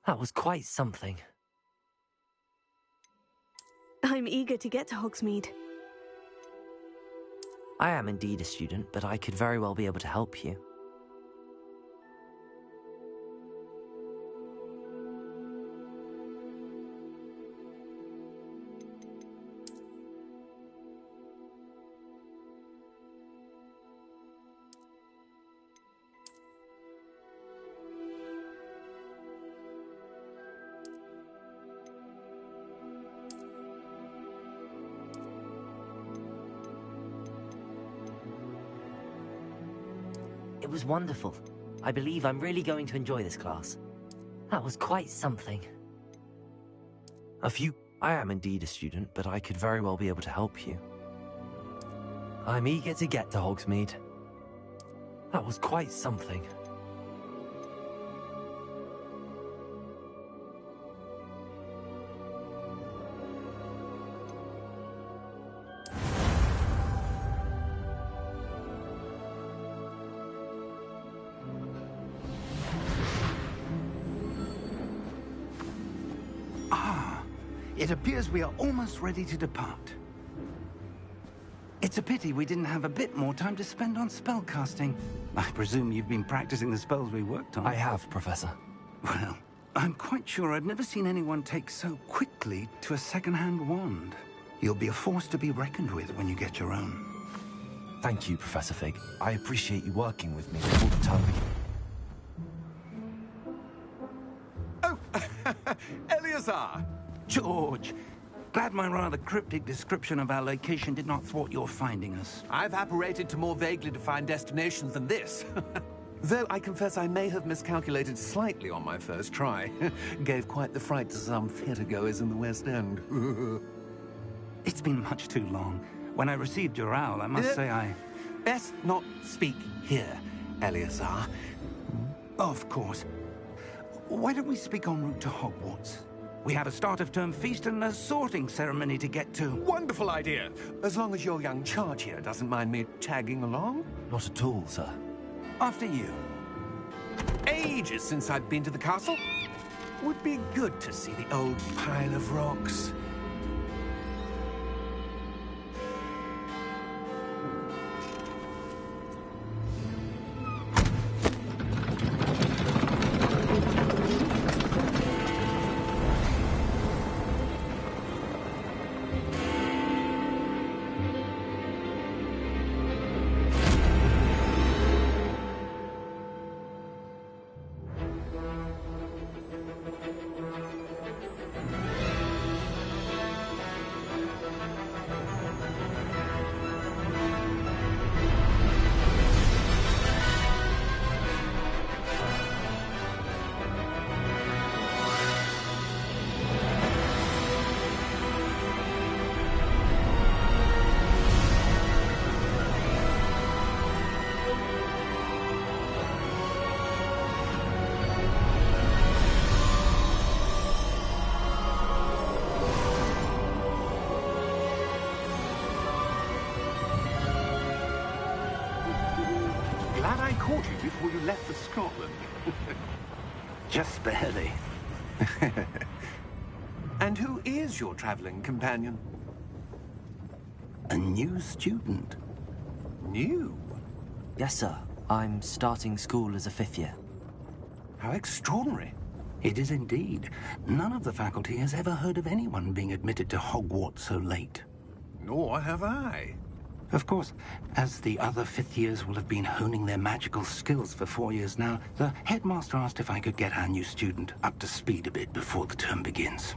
That was quite something. I'm eager to get to Hogsmeade. I am indeed a student, but I could very well be able to help you. It was wonderful. I believe I'm really going to enjoy this class. That was quite something. I am indeed a student, but I could very well be able to help you. I'm eager to get to Hogsmeade. That was quite something. It appears we are almost ready to depart. It's a pity we didn't have a bit more time to spend on spellcasting. I presume you've been practicing the spells we worked on. I have, Professor. Well, I'm quite sure I've never seen anyone take so quickly to a second-hand wand. You'll be a force to be reckoned with when you get your own. Thank you, Professor Fig. I appreciate you working with me all the time. Oh, Eleazar! George, glad my rather cryptic description of our location did not thwart your finding us. I've apparated to more vaguely defined destinations than this. Though I confess I may have miscalculated slightly on my first try. Gave quite the fright to some theatergoers in the West End. It's been much too long. When I received your owl, I must say I... Best not speak here, Eleazar. Of course. Why don't we speak en route to Hogwarts? We have a start-of-term feast and a sorting ceremony to get to. Wonderful idea! As long as your young charge here doesn't mind me tagging along. Not at all, sir. After you. Ages since I've been to the castle. Would be good to see the old pile of rocks. Glad I caught you before you left for Scotland. Just barely. And who is your traveling companion? A new student. New? Yes, sir. I'm starting school as a 5th year. How extraordinary. It is indeed. None of the faculty has ever heard of anyone being admitted to Hogwarts so late. Nor have I. Of course, as the other 5th years will have been honing their magical skills for 4 years now, the headmaster asked if I could get our new student up to speed a bit before the term begins.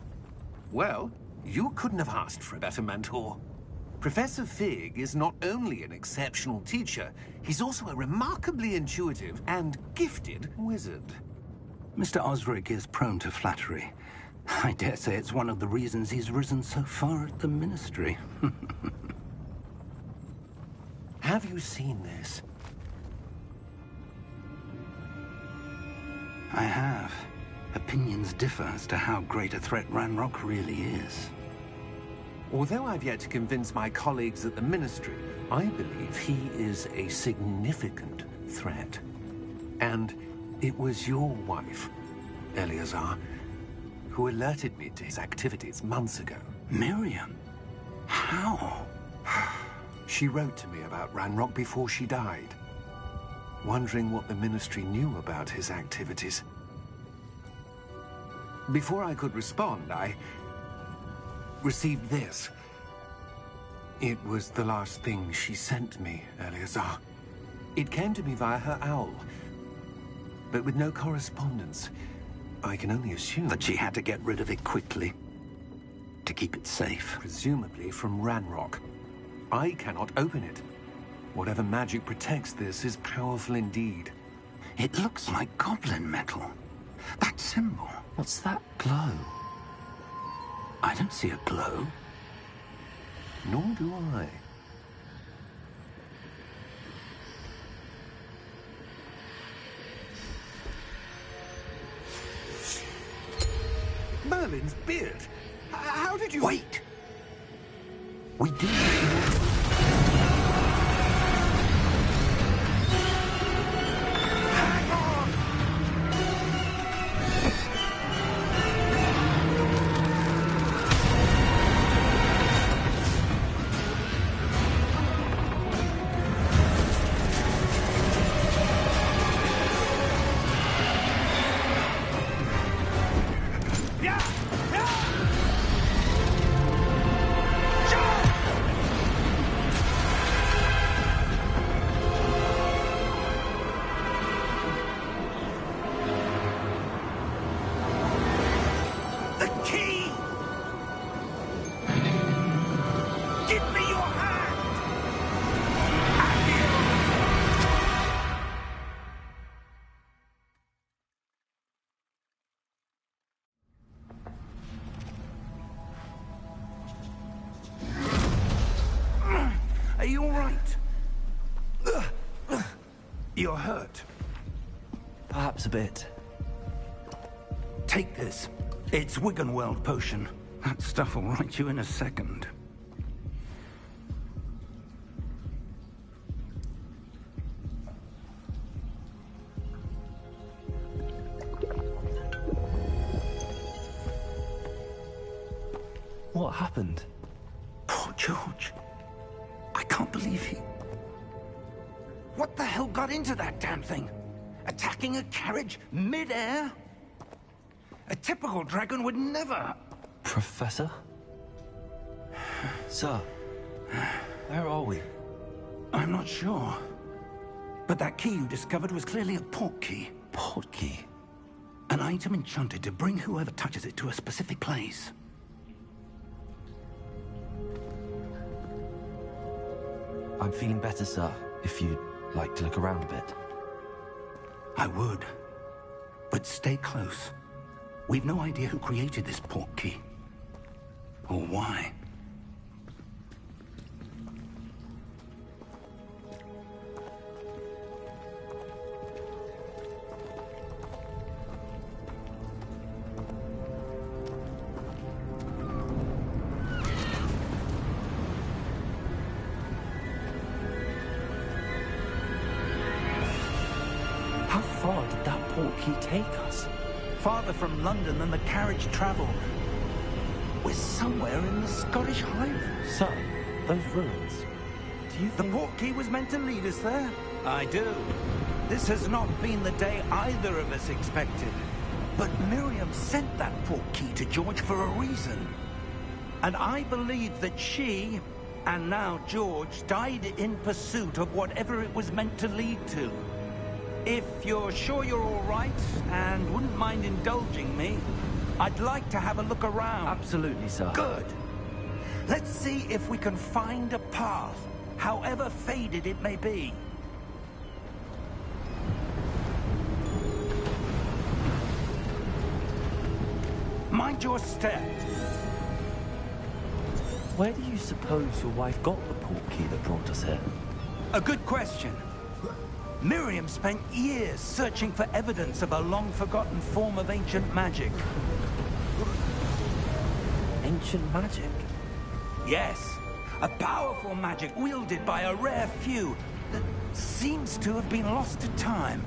Well, you couldn't have asked for a better mentor. Professor Fig is not only an exceptional teacher, he's also a remarkably intuitive and gifted wizard. Mr. Osric is prone to flattery. I dare say it's one of the reasons he's risen so far at the Ministry. Have you seen this? I have. Opinions differ as to how great a threat Ranrock really is. Although I've yet to convince my colleagues at the Ministry, I believe he is a significant threat. And it was your wife, Eleazar, who alerted me to his activities months ago. Miriam? How? She wrote to me about Ranrock before she died, wondering what the Ministry knew about his activities. Before I could respond, I received this. It was the last thing she sent me, Eleazar. It came to me via her owl, but with no correspondence. I can only assume That she had to get rid of it quickly to keep it safe. presumably from Ranrock. I cannot open it. Whatever magic protects this is powerful indeed. It looks like goblin metal. That symbol. What's that glow? I don't see a glow. Nor do I. Merlin's beard. How did you... Wait! We do. Hang on! The key! Give me your hand! Are you all right? You're hurt. Perhaps a bit. Take this. It's Wiggenweld potion. That stuff will right you in a second. What happened? Poor George. I can't believe he... What the hell got into that damn thing? Attacking a carriage mid-air? A typical dragon would never... Professor? Sir, where are we? I'm not sure. But that key you discovered was clearly a port key. Port key? An item enchanted to bring whoever touches it to a specific place. I'm feeling better, sir, if you'd like to look around a bit. I would. But stay close. We've no idea who created this port key. Or why. How far did that port key take us? Farther from London than the carriage traveled. We're somewhere in the Scottish Highlands. Sir, those ruins. Do you The think... port key was meant to lead us there? I do. This has not been the day either of us expected. But Miriam sent that port key to George for a reason. And I believe that she, and now George, died in pursuit of whatever it was meant to lead to. If you're sure you're all right, and wouldn't mind indulging me, I'd like to have a look around. Absolutely, sir. Good. Let's see if we can find a path, however faded it may be. Mind your step. Where do you suppose your wife got the port key that brought us here? A good question. Miriam spent years searching for evidence of a long-forgotten form of ancient magic. Ancient magic? Yes, a powerful magic wielded by a rare few that seems to have been lost to time.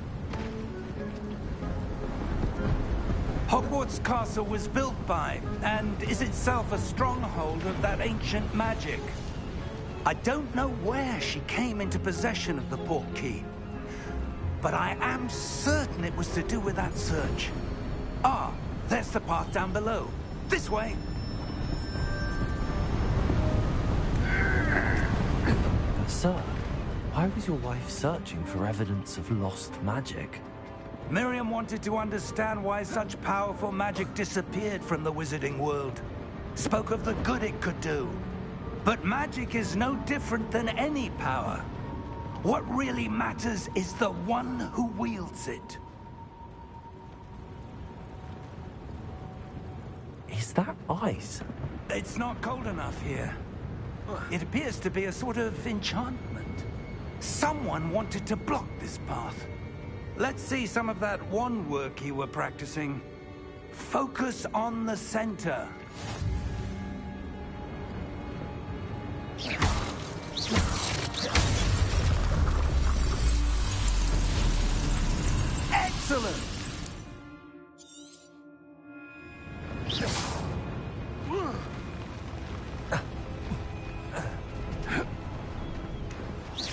Hogwarts Castle was built by, and is itself a stronghold of that ancient magic. I don't know where she came into possession of the portkey, but I am certain it was to do with that search. Ah, there's the path down below. This way. But sir, why was your wife searching for evidence of lost magic? Miriam wanted to understand why such powerful magic disappeared from the wizarding world. Spoke of the good it could do. But magic is no different than any power. What really matters is the one who wields it. Is that ice? It's not cold enough here. It appears to be a sort of enchantment. Someone wanted to block this path. Let's see some of that wand work you were practicing. Focus on the center. Excellent!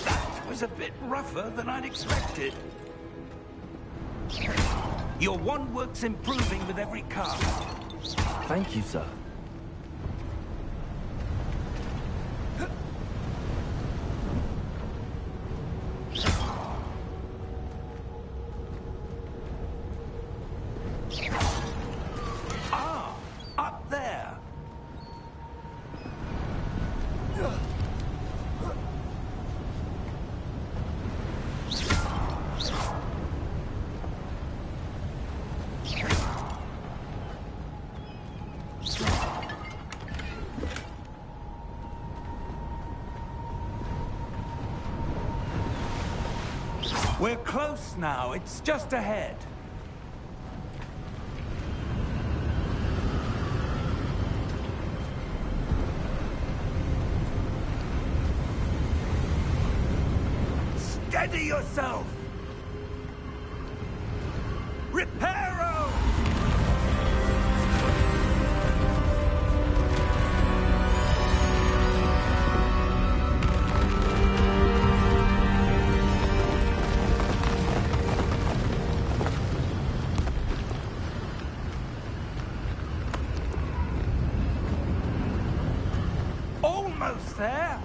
That was a bit rougher than I'd expected. Your wand work's improving with every cast. Thank you, sir. Ah, up there. We're close now. It's just ahead. Steady yourself! Reparo! Almost there!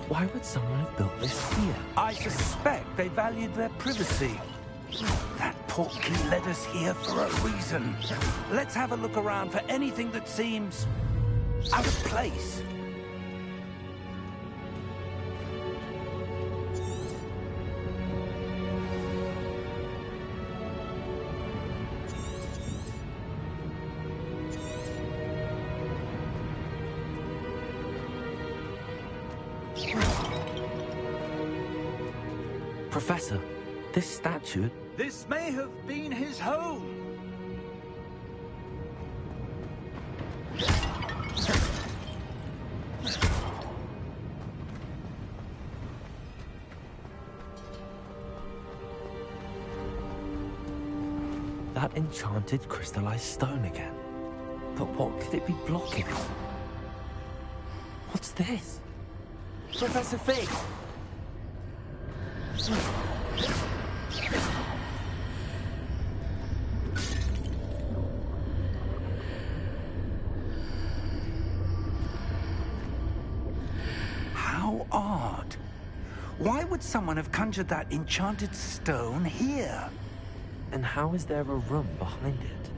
Why would someone have built this here? I suspect they valued their privacy. That portkey led us here for a reason. Let's have a look around for anything that seems out of place. Professor, this statue... This may have been his home. That enchanted crystallized stone again. But what could it be blocking? What's this? Professor Fig! How odd. Why would someone have conjured that enchanted stone here? And how is there a room behind it?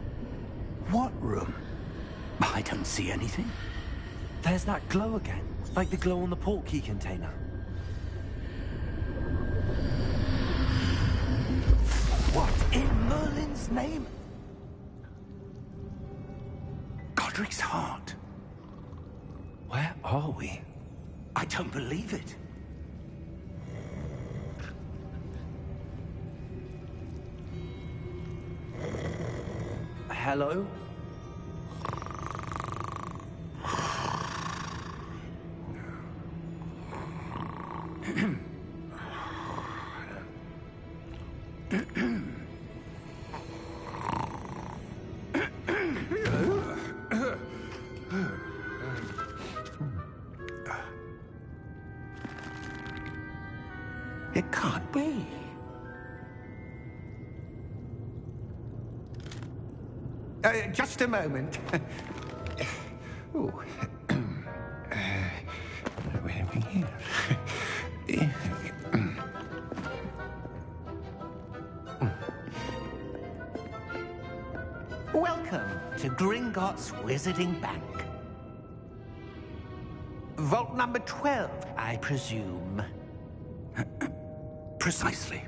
What room? I don't see anything. There's that glow again, like the glow on the portkey container. What in Merlin's name? Godric's heart. Where are we? I don't believe it. hello? It can't be. Just a moment. Oh. Where are we here? Welcome to Gringotts Wizarding Bank. Vault number 12, I presume. Precisely.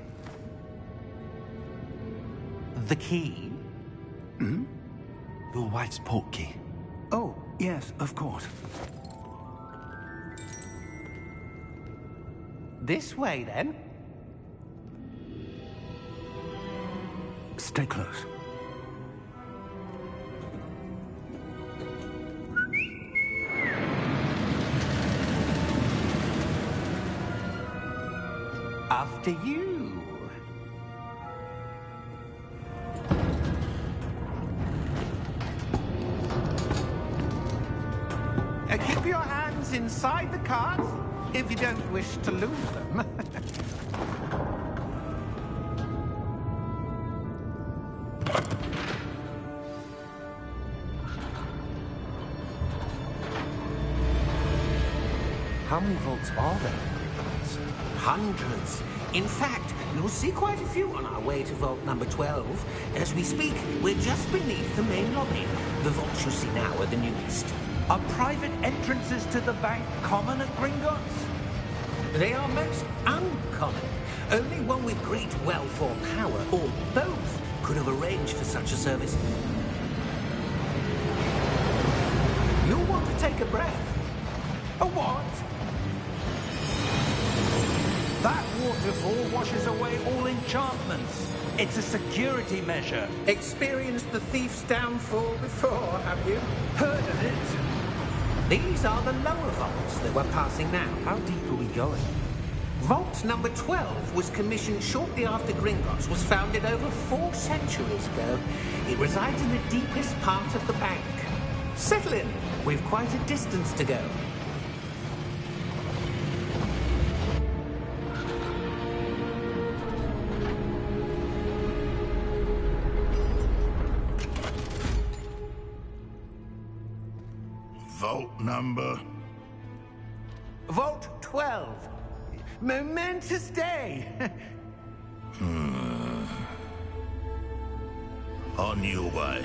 The key? Hmm? Your wife's portkey. Oh, yes, of course. This way, then. Stay close. After you. Keep your hands inside the cart if you don't wish to lose them. How many vaults are there? Hundreds. In fact, you'll see quite a few on our way to vault number 12. As we speak, we're just beneath the main lobby. The vaults you see now are the newest. Are private entrances to the bank common at Gringotts? They are most uncommon. Only one with great wealth or power, or both, could have arranged for such a service. You'll want to take a breath. A what? That waterfall washes away all enchantments. It's a security measure. Experienced the thief's downfall before, have you? Heard of it? These are the lower vaults that we're passing now. How deep are we going? Vault number 12 was commissioned shortly after Gringotts was founded over 4 centuries ago. It resides in the deepest part of the bank. Settle in. We've quite a distance to go. Vault number? Vault 12. Momentous day. On your way.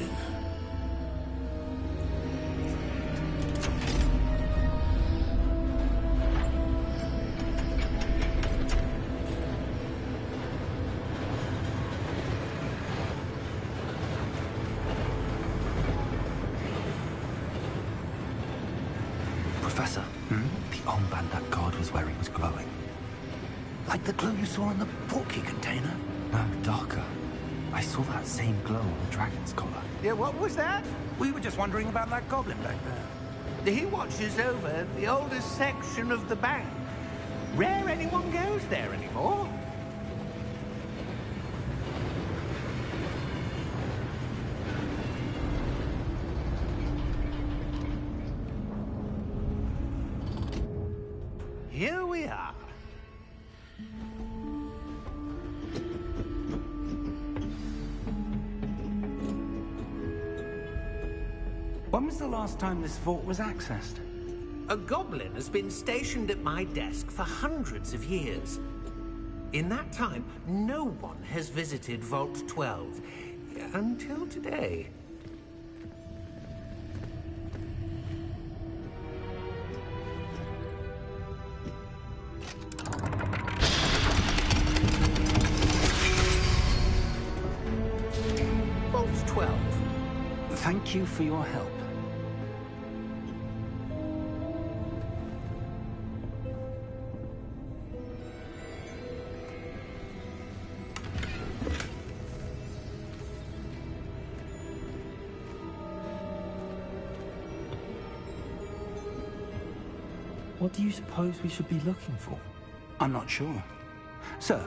Professor, the armband that guard was wearing was glowing. Like the glow you saw in the portkey container? No, darker. I saw that same glow on the dragon's collar. Yeah, what was that? We were just wondering about that goblin back there. He watches over the oldest section of the bank. Rare anyone goes there anymore. Here we are. When was the last time this vault was accessed? A goblin has been stationed at my desk for hundreds of years. In that time, no one has visited Vault 12. Until today. Vault 12. Thank you for your help. What do you suppose we should be looking for? I'm not sure. Sir,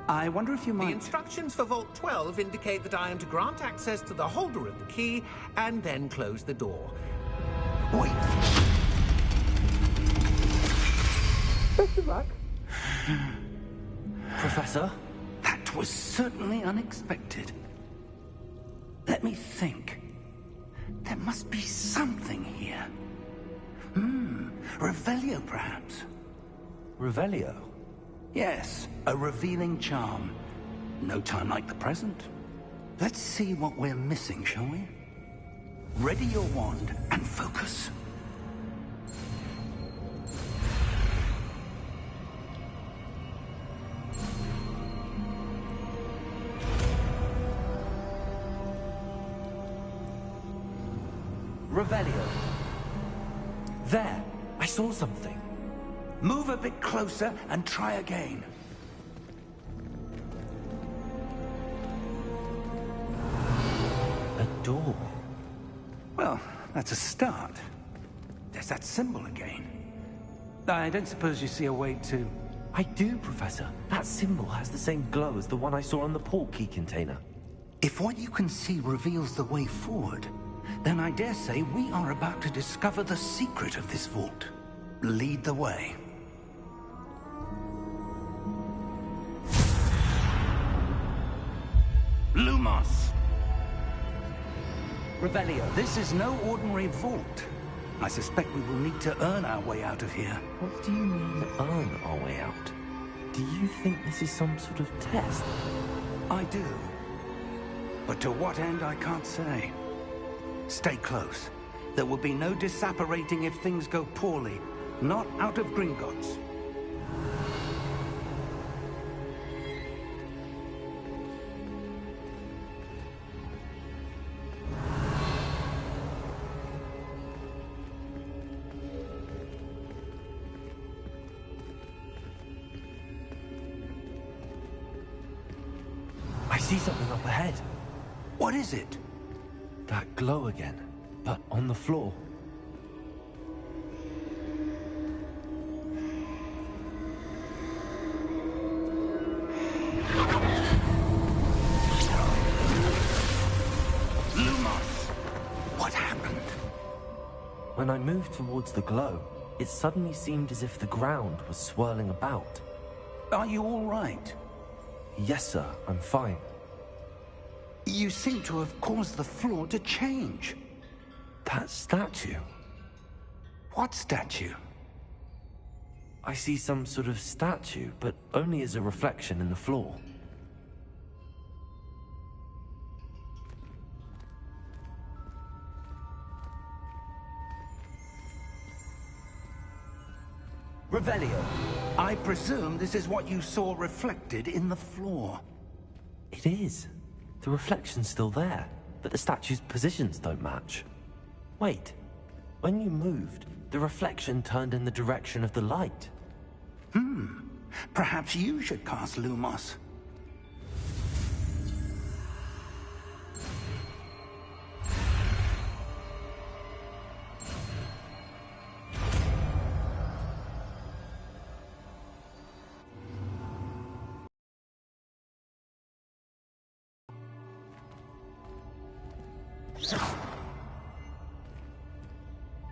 I wonder if you The might... instructions for Vault 12 indicate that I am to grant access to the holder of the key and then close the door. Wait. Best of luck. Professor? That was certainly unexpected. Let me think. There must be something here. Revelio, perhaps. Revelio? Yes, a revealing charm. No time like the present. Let's see what we're missing, shall we? Ready your wand and focus. Revelio. There! I saw something. Move a bit closer and try again. A door. Well, that's a start. There's that symbol again. I don't suppose you see a way to... I do, Professor. That symbol has the same glow as the one I saw on the portkey container. If what you can see reveals the way forward, then I dare say we are about to discover the secret of this vault. Lead the way. Lumos! Revelio. This is no ordinary vault. I suspect we will need to earn our way out of here. What do you mean, earn our way out? Do you think this is some sort of test? I do. But to what end, I can't say. Stay close. There will be no disapparating if things go poorly. Not out of Gringotts. I see something up ahead. What is it? That glow again, but on the floor. Lumos! What happened? When I moved towards the glow, it suddenly seemed as if the ground was swirling about. Are you all right? Yes, sir, I'm fine. You seem to have caused the floor to change. That statue. What statue? I see some sort of statue, but only as a reflection in the floor. Revelio. I presume this is what you saw reflected in the floor. It is. The reflection's still there, but the statue's positions don't match. Wait. When you moved, the reflection turned in the direction of the light. Perhaps you should cast Lumos.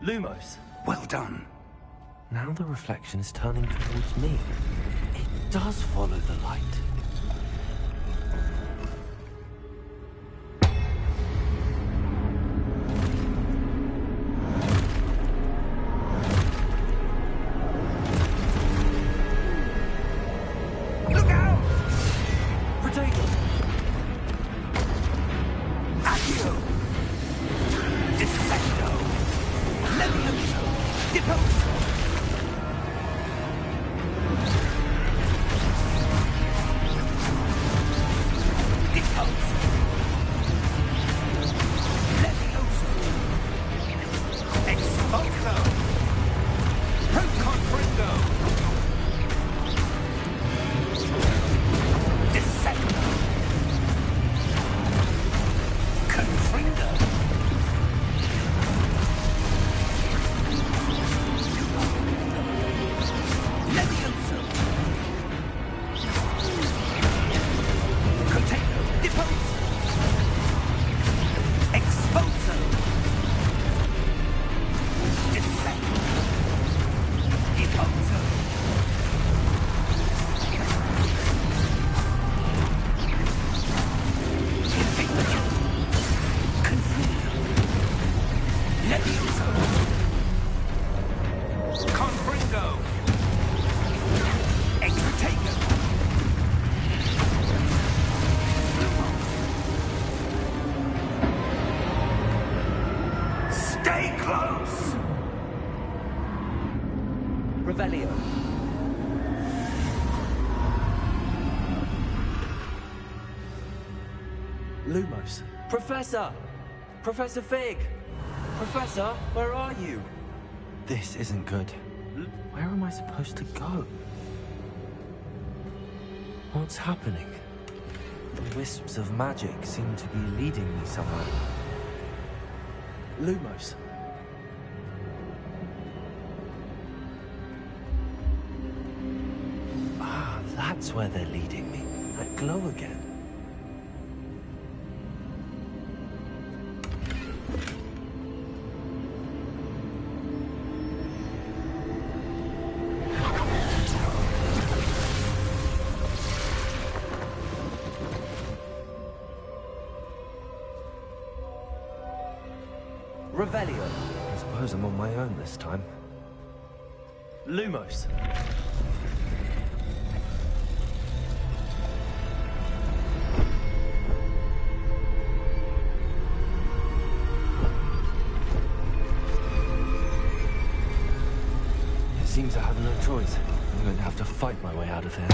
Lumos. Well done. Now the reflection is turning towards me. It does follow the light. Look out! Potato! Accio! Defendo! Levioso! Deposo! Stay close! Revelio. Lumos. Professor! Professor Fig! Professor, where are you? This isn't good. Where am I supposed to go? What's happening? The wisps of magic seem to be leading me somewhere. Lumos. Ah, that's where they're leading me. That glow again. Revelio. I suppose I'm on my own this time. Lumos. It seems I have no choice. I'm going to have to fight my way out of here.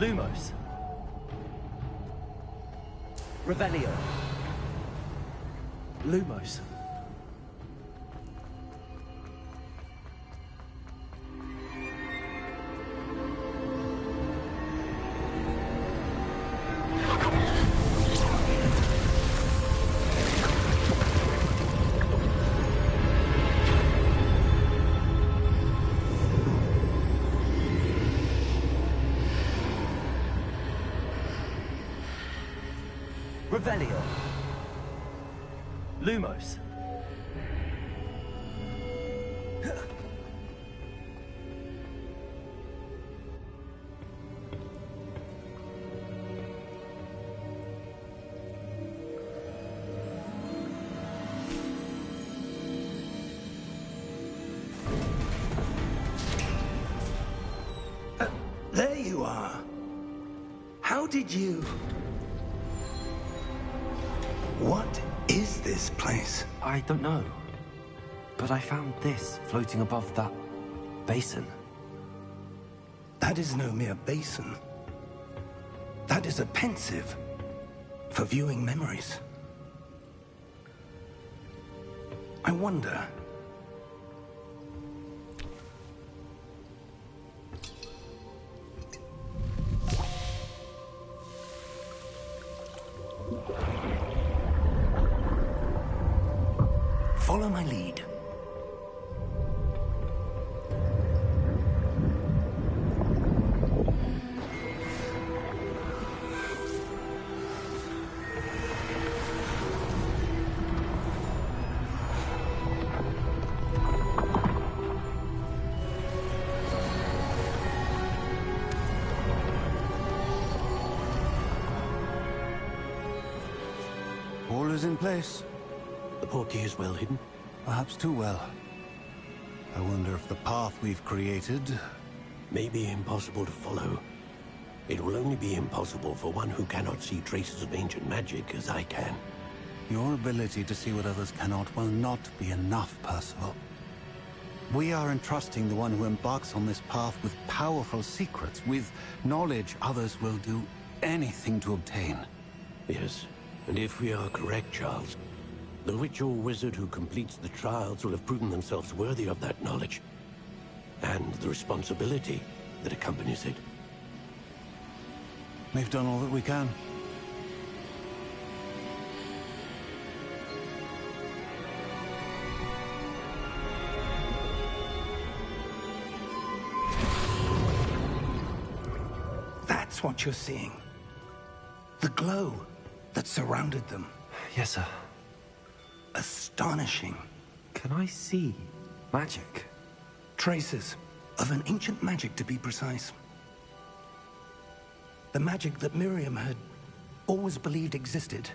Lumos. Revelio. Lumos. Revelio. Lumos. There you are. How did you... What is this place? I don't know. But I found this floating above that basin. That is no mere basin. That is a pensive for viewing memories. I wonder... Follow my lead. in place. The portkey is well hidden? Perhaps too well. I wonder if the path we've created... May be impossible to follow. It will only be impossible for one who cannot see traces of ancient magic as I can. Your ability to see what others cannot will not be enough, Percival. We are entrusting the one who embarks on this path with powerful secrets, with knowledge others will do anything to obtain. Yes, and if we are correct, Charles, the witch or wizard who completes the trials will have proven themselves worthy of that knowledge, and the responsibility that accompanies it. We've done all that we can. That's what you're seeing. The glow that surrounded them. Yes, sir. Astonishing. Can I see magic? Traces of an ancient magic, to be precise. The magic that Miriam had always believed existed,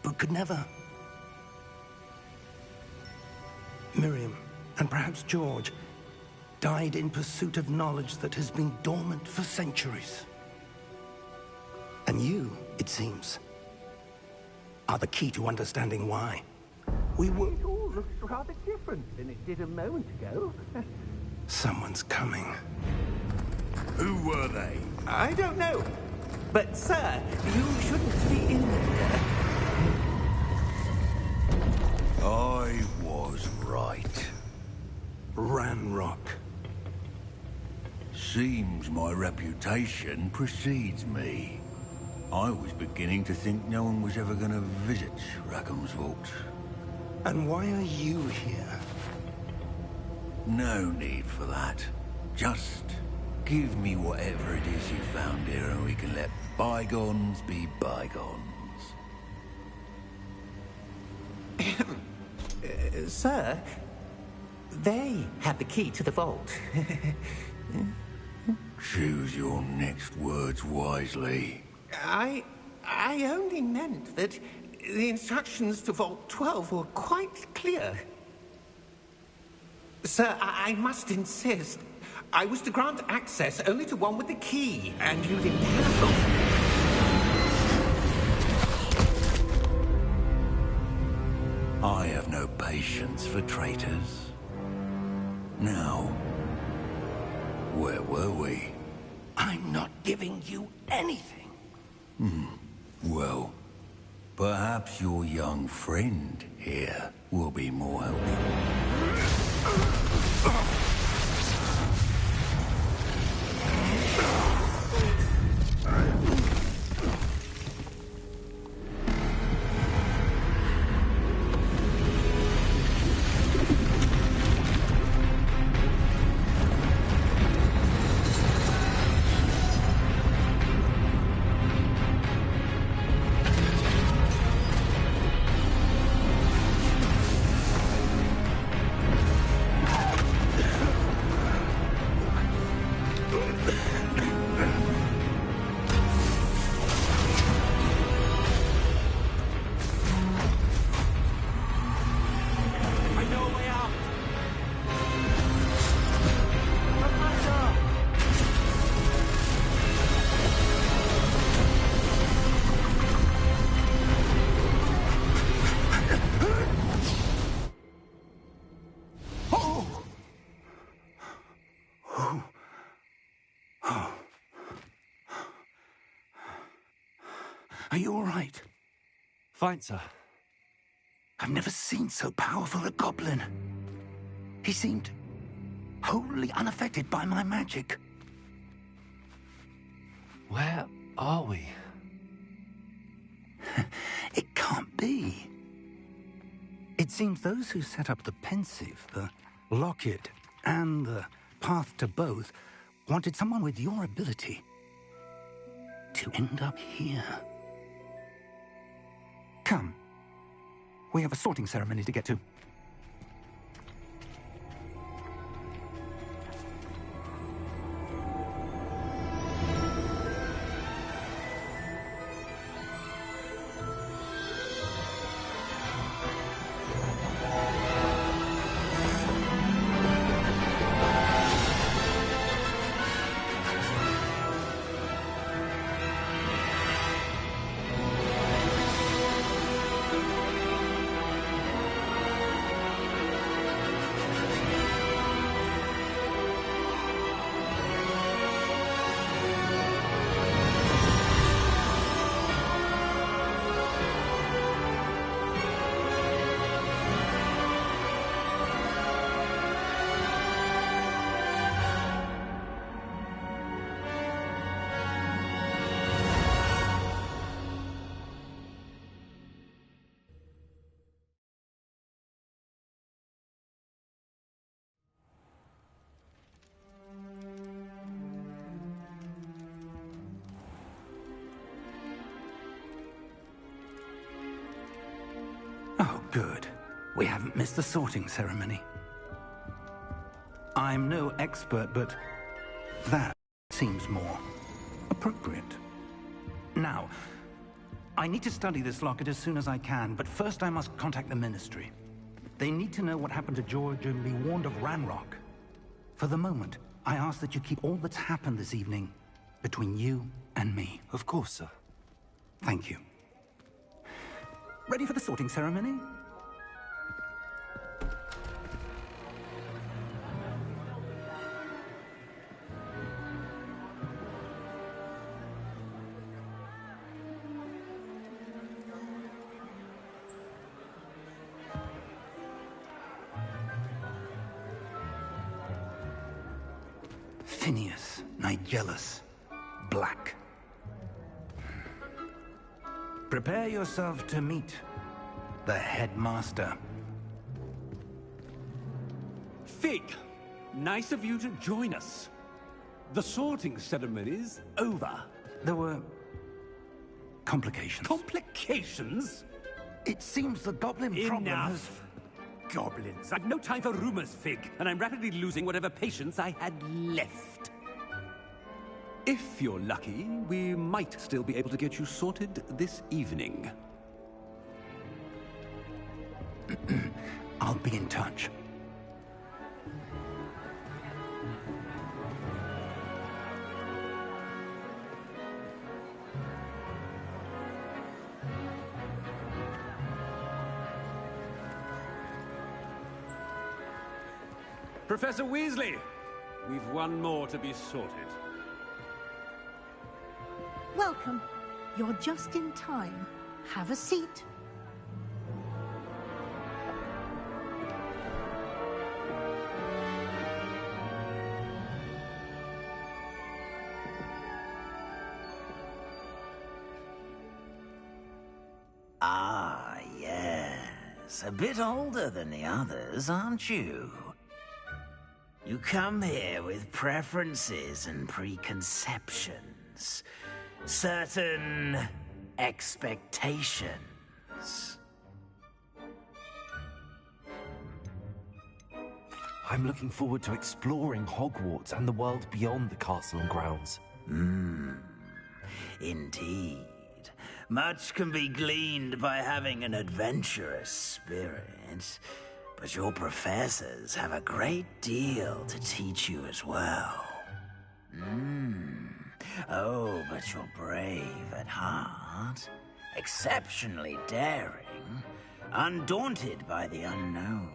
but could never. Miriam, and perhaps George, died in pursuit of knowledge that has been dormant for centuries. And you, it seems, are the key to understanding why. We were... It all looks rather different than it did a moment ago. Someone's coming. Who were they? I don't know. But, sir, you shouldn't be in there. I was right. Ranrock. Seems my reputation precedes me. I was beginning to think no one was ever going to visit Rackham's vault. And why are you here? No need for that. Just give me whatever it is you found here and we can let bygones be bygones. Sir, they have the key to the vault. Choose your next words wisely. I only meant that the instructions to Vault 12 were quite clear. Sir, I must insist. I was to grant access only to one with the key, and you didn't have them. I have no patience for traitors. Now, where were we? I'm not giving you anything. Well, perhaps your young friend here will be more helpful. Are you all right? Fine, sir. I've never seen so powerful a goblin. He seemed wholly unaffected by my magic. Where are we? It can't be. It seems those who set up the pensive, the locket, and the path to both wanted someone with your ability to end up here. Come. We have a sorting ceremony to get to. Good. We haven't missed the sorting ceremony. I'm no expert, but that seems more appropriate. Now, I need to study this locket as soon as I can, but first I must contact the Ministry. They need to know what happened to George and be warned of Ranrock. For the moment, I ask that you keep all that's happened this evening between you and me. Of course, sir. Thank you. Ready for the sorting ceremony? Phineas, Nigellus, Black. Prepare yourself to meet the headmaster. Fig, nice of you to join us. The sorting ceremony's over. There were complications. Complications? It seems the goblin problem has... Enough! Goblins. I've no time for rumors, Fig, and I'm rapidly losing whatever patience I had left. If you're lucky, we might still be able to get you sorted this evening. I'll be in touch. Professor Weasley, we've one more to be sorted. Welcome. You're just in time. Have a seat. Ah, yes. A bit older than the others, aren't you? You come here with preferences and preconceptions. Certain expectations. I'm looking forward to exploring Hogwarts and the world beyond the castle and grounds. Indeed. Much can be gleaned by having an adventurous spirit, but your professors have a great deal to teach you as well. Oh, but you're brave at heart, exceptionally daring, undaunted by the unknown,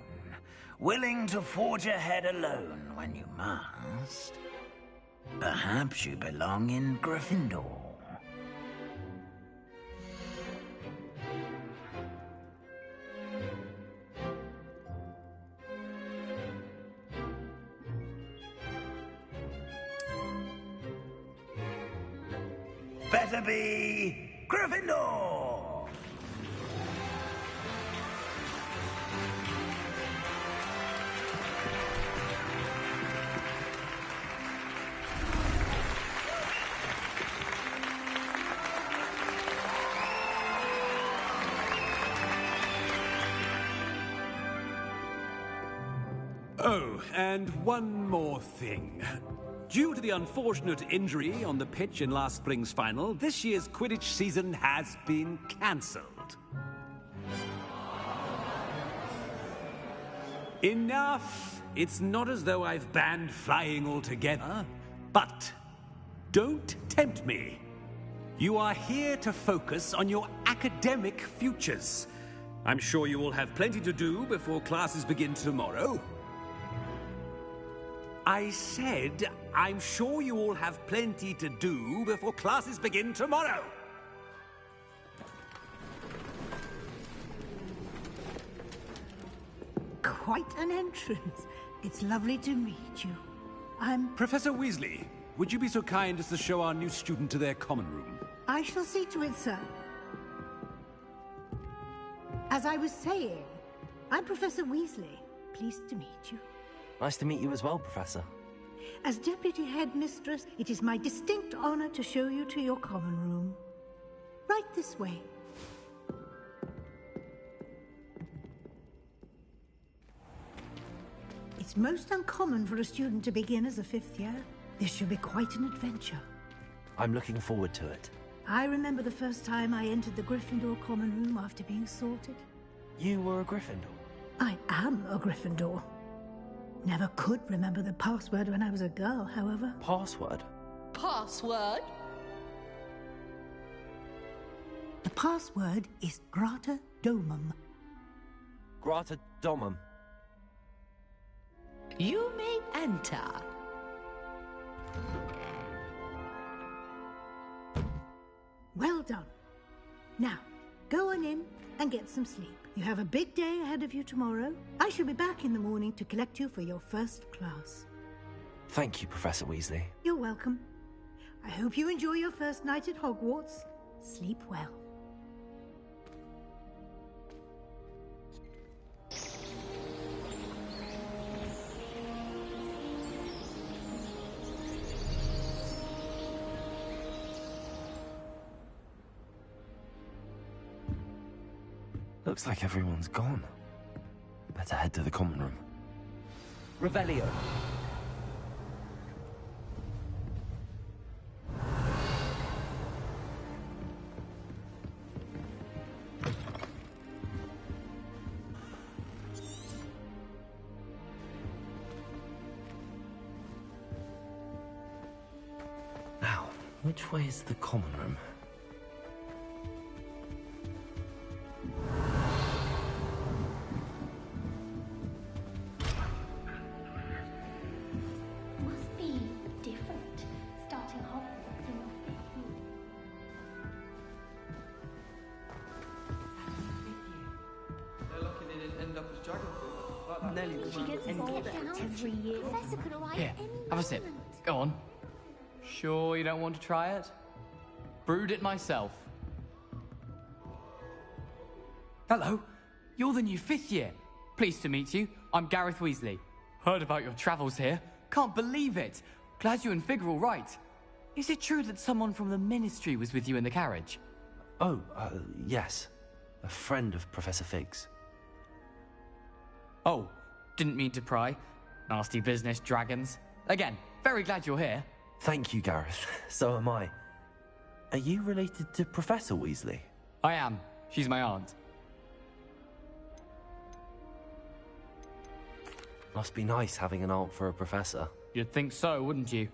willing to forge ahead alone when you must. Perhaps you belong in Gryffindor. Better be Gryffindor! Oh, and one more thing. Due to the unfortunate injury on the pitch in last spring's final, this year's Quidditch season has been cancelled. Enough! It's not as though I've banned flying altogether, but don't tempt me. You are here to focus on your academic futures. I'm sure you will have plenty to do before classes begin tomorrow. I said, I'm sure you all have plenty to do before classes begin tomorrow. Quite an entrance. It's lovely to meet you. I'm... Professor Weasley, would you be so kind as to show our new student to their common room? I shall see to it, sir. As I was saying, I'm Professor Weasley. Pleased to meet you. Nice to meet you as well, Professor. As Deputy Headmistress, it is my distinct honor to show you to your common room. Right this way. It's most uncommon for a student to begin as a 5th year. This should be quite an adventure. I'm looking forward to it. I remember the first time I entered the Gryffindor common room after being sorted. You were a Gryffindor? I am a Gryffindor. Never could remember the password when I was a girl, however. Password? Password? The password is Grata Domum. Grata Domum. You may enter. Well done. Now, go on in and get some sleep. You have a big day ahead of you tomorrow. I shall be back in the morning to collect you for your first class. Thank you, Professor Weasley. You're welcome. I hope you enjoy your first night at Hogwarts. Sleep well. Looks like everyone's gone. Better head to the common room. Revelio. Now, which way is the common room? Must be different starting Hogwarts in your 5th year. They're lucky they didn't end up as dragon fruit. Like that. Nelly, she gets older every year. Professor could arrive Here, any have a sip. moment. Go on. Sure you don't want to try it? Brewed it myself. Hello, you're the new 5th year. Pleased to meet you. I'm Gareth Weasley. Heard about your travels here. Can't believe it. Glad you and Fig are all right. Is it true that someone from the Ministry was with you in the carriage? Oh, yes. A friend of Professor Fig's. Oh, didn't mean to pry. Nasty business, dragons. Again, very glad you're here. Thank you, Gareth. So am I. Are you related to Professor Weasley? I am. She's my aunt. Must be nice having an aunt for a professor. You'd think so, wouldn't you?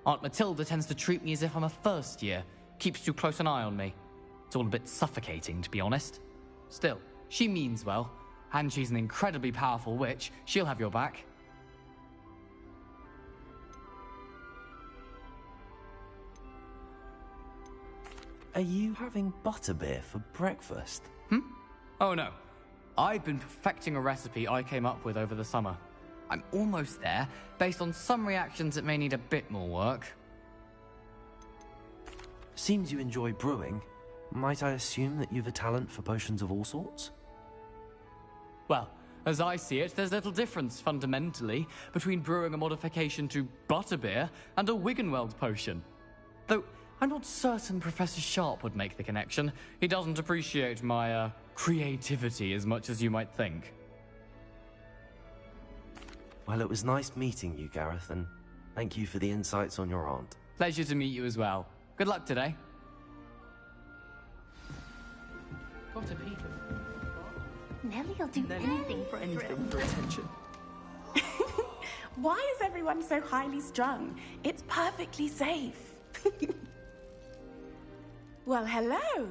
Aunt Matilda tends to treat me as if I'm a first year. Keeps too close an eye on me. It's all a bit suffocating, to be honest. Still, she means well. And she's an incredibly powerful witch. She'll have your back. Are you having butterbeer for breakfast? Oh no. I've been perfecting a recipe I came up with over the summer. I'm almost there, based on some reactions that may need a bit more work. Seems you enjoy brewing. Might I assume that you've a talent for potions of all sorts? Well, as I see it, there's little difference, fundamentally, between brewing a modification to butterbeer and a Wiggenweld potion. Though, I'm not certain Professor Sharp would make the connection. He doesn't appreciate my, creativity as much as you might think. Well, it was nice meeting you, Gareth, and thank you for the insights on your aunt. Pleasure to meet you as well. Good luck today. Got to be. Nellie'll do anything for attention. Why is everyone so highly strung? It's perfectly safe. Well, hello.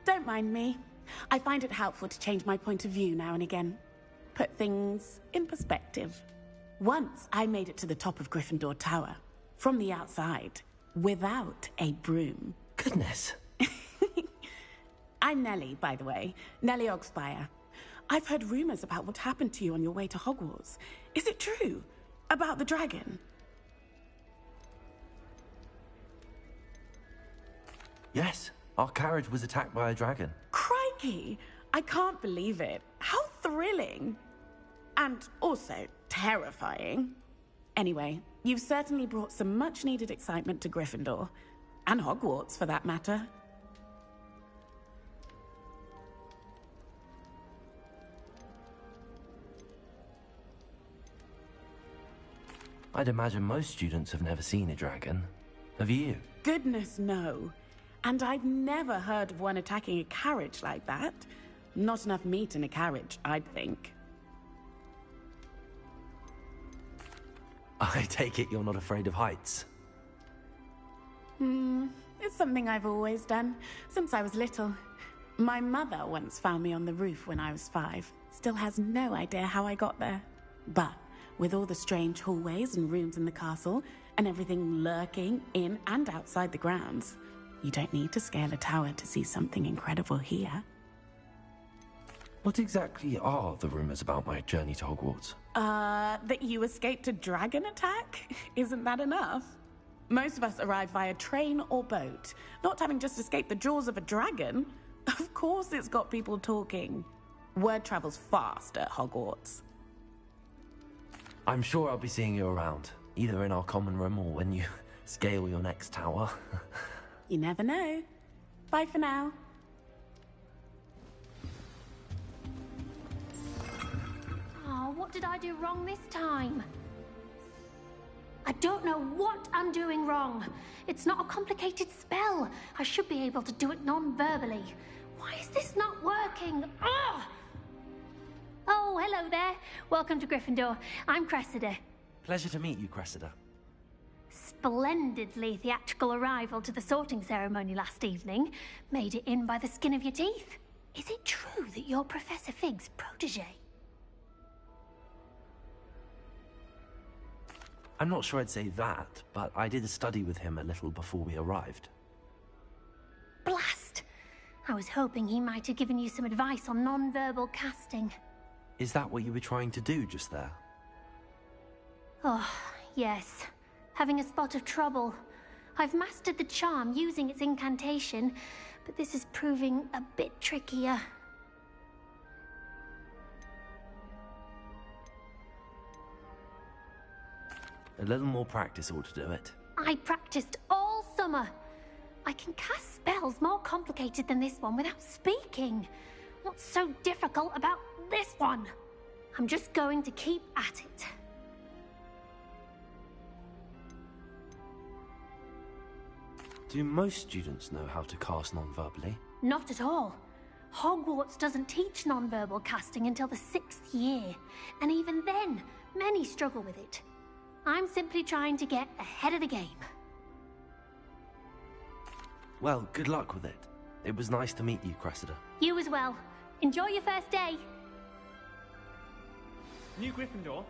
Don't mind me. I find it helpful to change my point of view now and again. Put things in perspective. Once I made it to the top of Gryffindor Tower, from the outside, without a broom. Goodness. I'm Nellie, by the way. Nellie Ogspire. I've heard rumors about what happened to you on your way to Hogwarts. Is it true? About the dragon? Yes, our carriage was attacked by a dragon. Crikey! I can't believe it. How thrilling! And also terrifying. Anyway, you've certainly brought some much-needed excitement to Gryffindor. And Hogwarts, for that matter. I'd imagine most students have never seen a dragon. Have you? Goodness, no. And I've never heard of one attacking a carriage like that. Not enough meat in a carriage, I'd think. I take it you're not afraid of heights. It's something I've always done, since I was little. My mother once found me on the roof when I was 5. Still has no idea how I got there. But with all the strange hallways and rooms in the castle, and everything lurking in and outside the grounds, you don't need to scale a tower to see something incredible here. What exactly are the rumors about my journey to Hogwarts? That you escaped a dragon attack? Isn't that enough? Most of us arrive via train or boat, not having just escaped the jaws of a dragon. Of course it's got people talking. Word travels fast at Hogwarts. I'm sure I'll be seeing you around, either in our common room or when you scale your next tower. You never know. Bye for now. Oh, what did I do wrong this time? I don't know what I'm doing wrong. It's not a complicated spell. I should be able to do it non-verbally. Why is this not working? Ugh! Oh, hello there. Welcome to Gryffindor. I'm Cressida. Pleasure to meet you, Cressida. Splendidly theatrical arrival to the sorting ceremony last evening. Made it in by the skin of your teeth. Is it true that you're Professor Fig's protege? I'm not sure I'd say that, but I did study with him a little before we arrived. Blast! I was hoping he might have given you some advice on non-verbal casting. Is that what you were trying to do just there? Oh, yes. Having a spot of trouble. I've mastered the charm using its incantation, but this is proving a bit trickier. A little more practice ought to do it. I practiced all summer. I can cast spells more complicated than this one without speaking. What's so difficult about this one? I'm just going to keep at it. Do most students know how to cast non-verbally? Not at all. Hogwarts doesn't teach non-verbal casting until the 6th year, and even then, many struggle with it. I'm simply trying to get ahead of the game. Well, good luck with it. It was nice to meet you, Cressida. You as well. Enjoy your first day. New Gryffindor.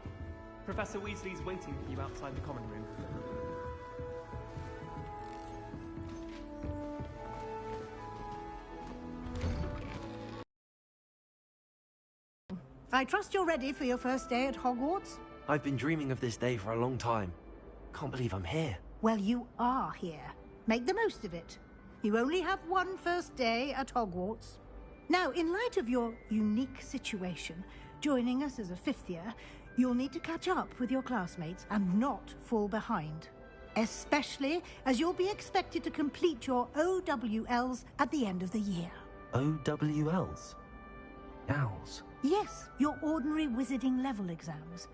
Professor Weasley's waiting for you outside the common room. I trust you're ready for your first day at Hogwarts? I've been dreaming of this day for a long time. Can't believe I'm here. Well, you are here. Make the most of it. You only have one first day at Hogwarts. Now, in light of your unique situation, joining us as a 5th year, you'll need to catch up with your classmates and not fall behind. Especially as you'll be expected to complete your OWLs at the end of the year. OWLs? Owls? Yes, your ordinary wizarding level exams.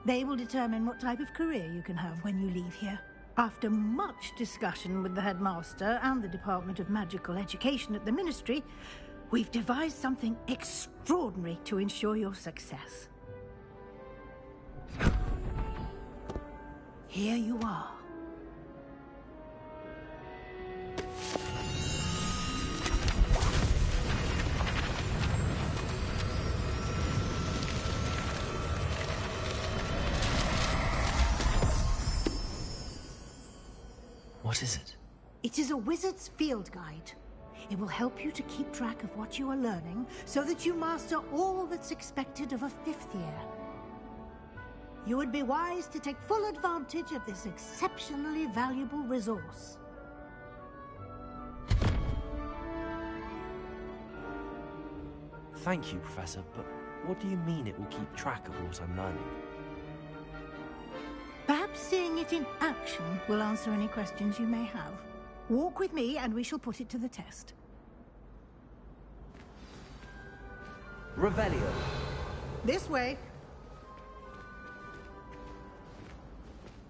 They will determine what type of career you can have when you leave here. After much discussion with the headmaster and the Department of Magical Education at the Ministry, we've devised something extraordinary to ensure your success. Here you are. What is it? It is a wizard's field guide. It will help you to keep track of what you are learning so that you master all that's expected of a 5th year. You would be wise to take full advantage of this exceptionally valuable resource. Thank you, Professor, but what do you mean it will keep track of what I'm learning? Perhaps seeing it in action will answer any questions you may have. Walk with me and we shall put it to the test. Revelio. This way.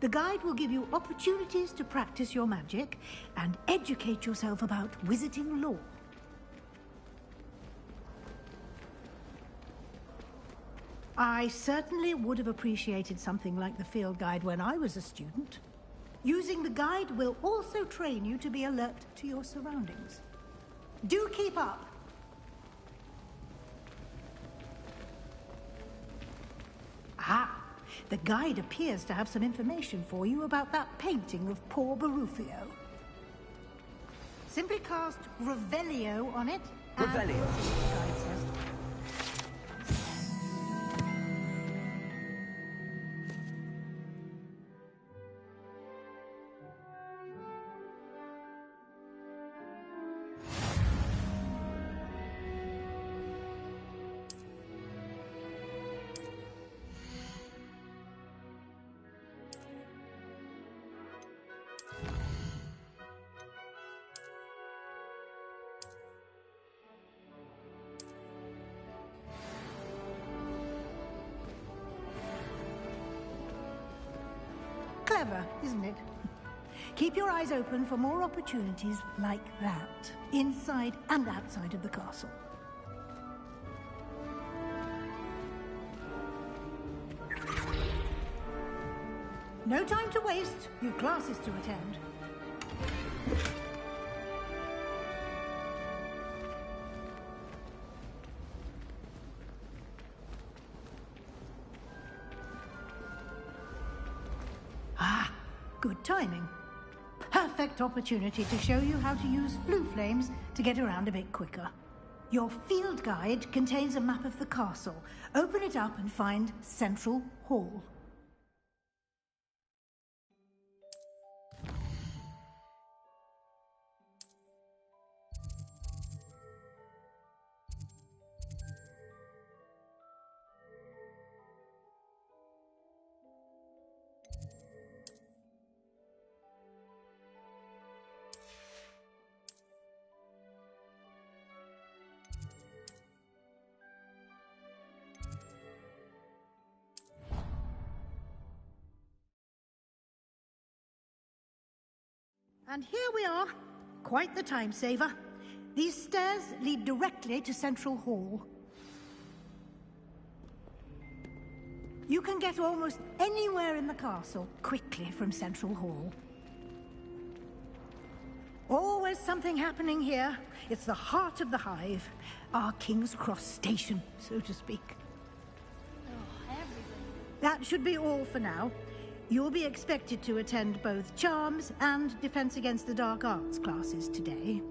The guide will give you opportunities to practice your magic and educate yourself about wizarding lore. I certainly would have appreciated something like the field guide when I was a student. Using the guide will also train you to be alert to your surroundings. Do keep up! Ah, the guide appears to have some information for you about that painting of poor Barufio. Simply cast Revelio on it. Revelio. The guide says. Clever, isn't it? Keep your eyes open for more opportunities like that, inside and outside of the castle. No time to waste. You've classes to attend. Ah, good timing. Perfect opportunity to show you how to use flue flames to get around a bit quicker. Your field guide contains a map of the castle. Open it up and find Central Hall. And here we are. Quite the time saver. These stairs lead directly to Central Hall. You can get almost anywhere in the castle quickly from Central Hall. Always something happening here. It's the heart of the Hive. Our King's Cross station, so to speak. That should be all for now. You'll be expected to attend both Charms and Defense Against the Dark Arts classes today.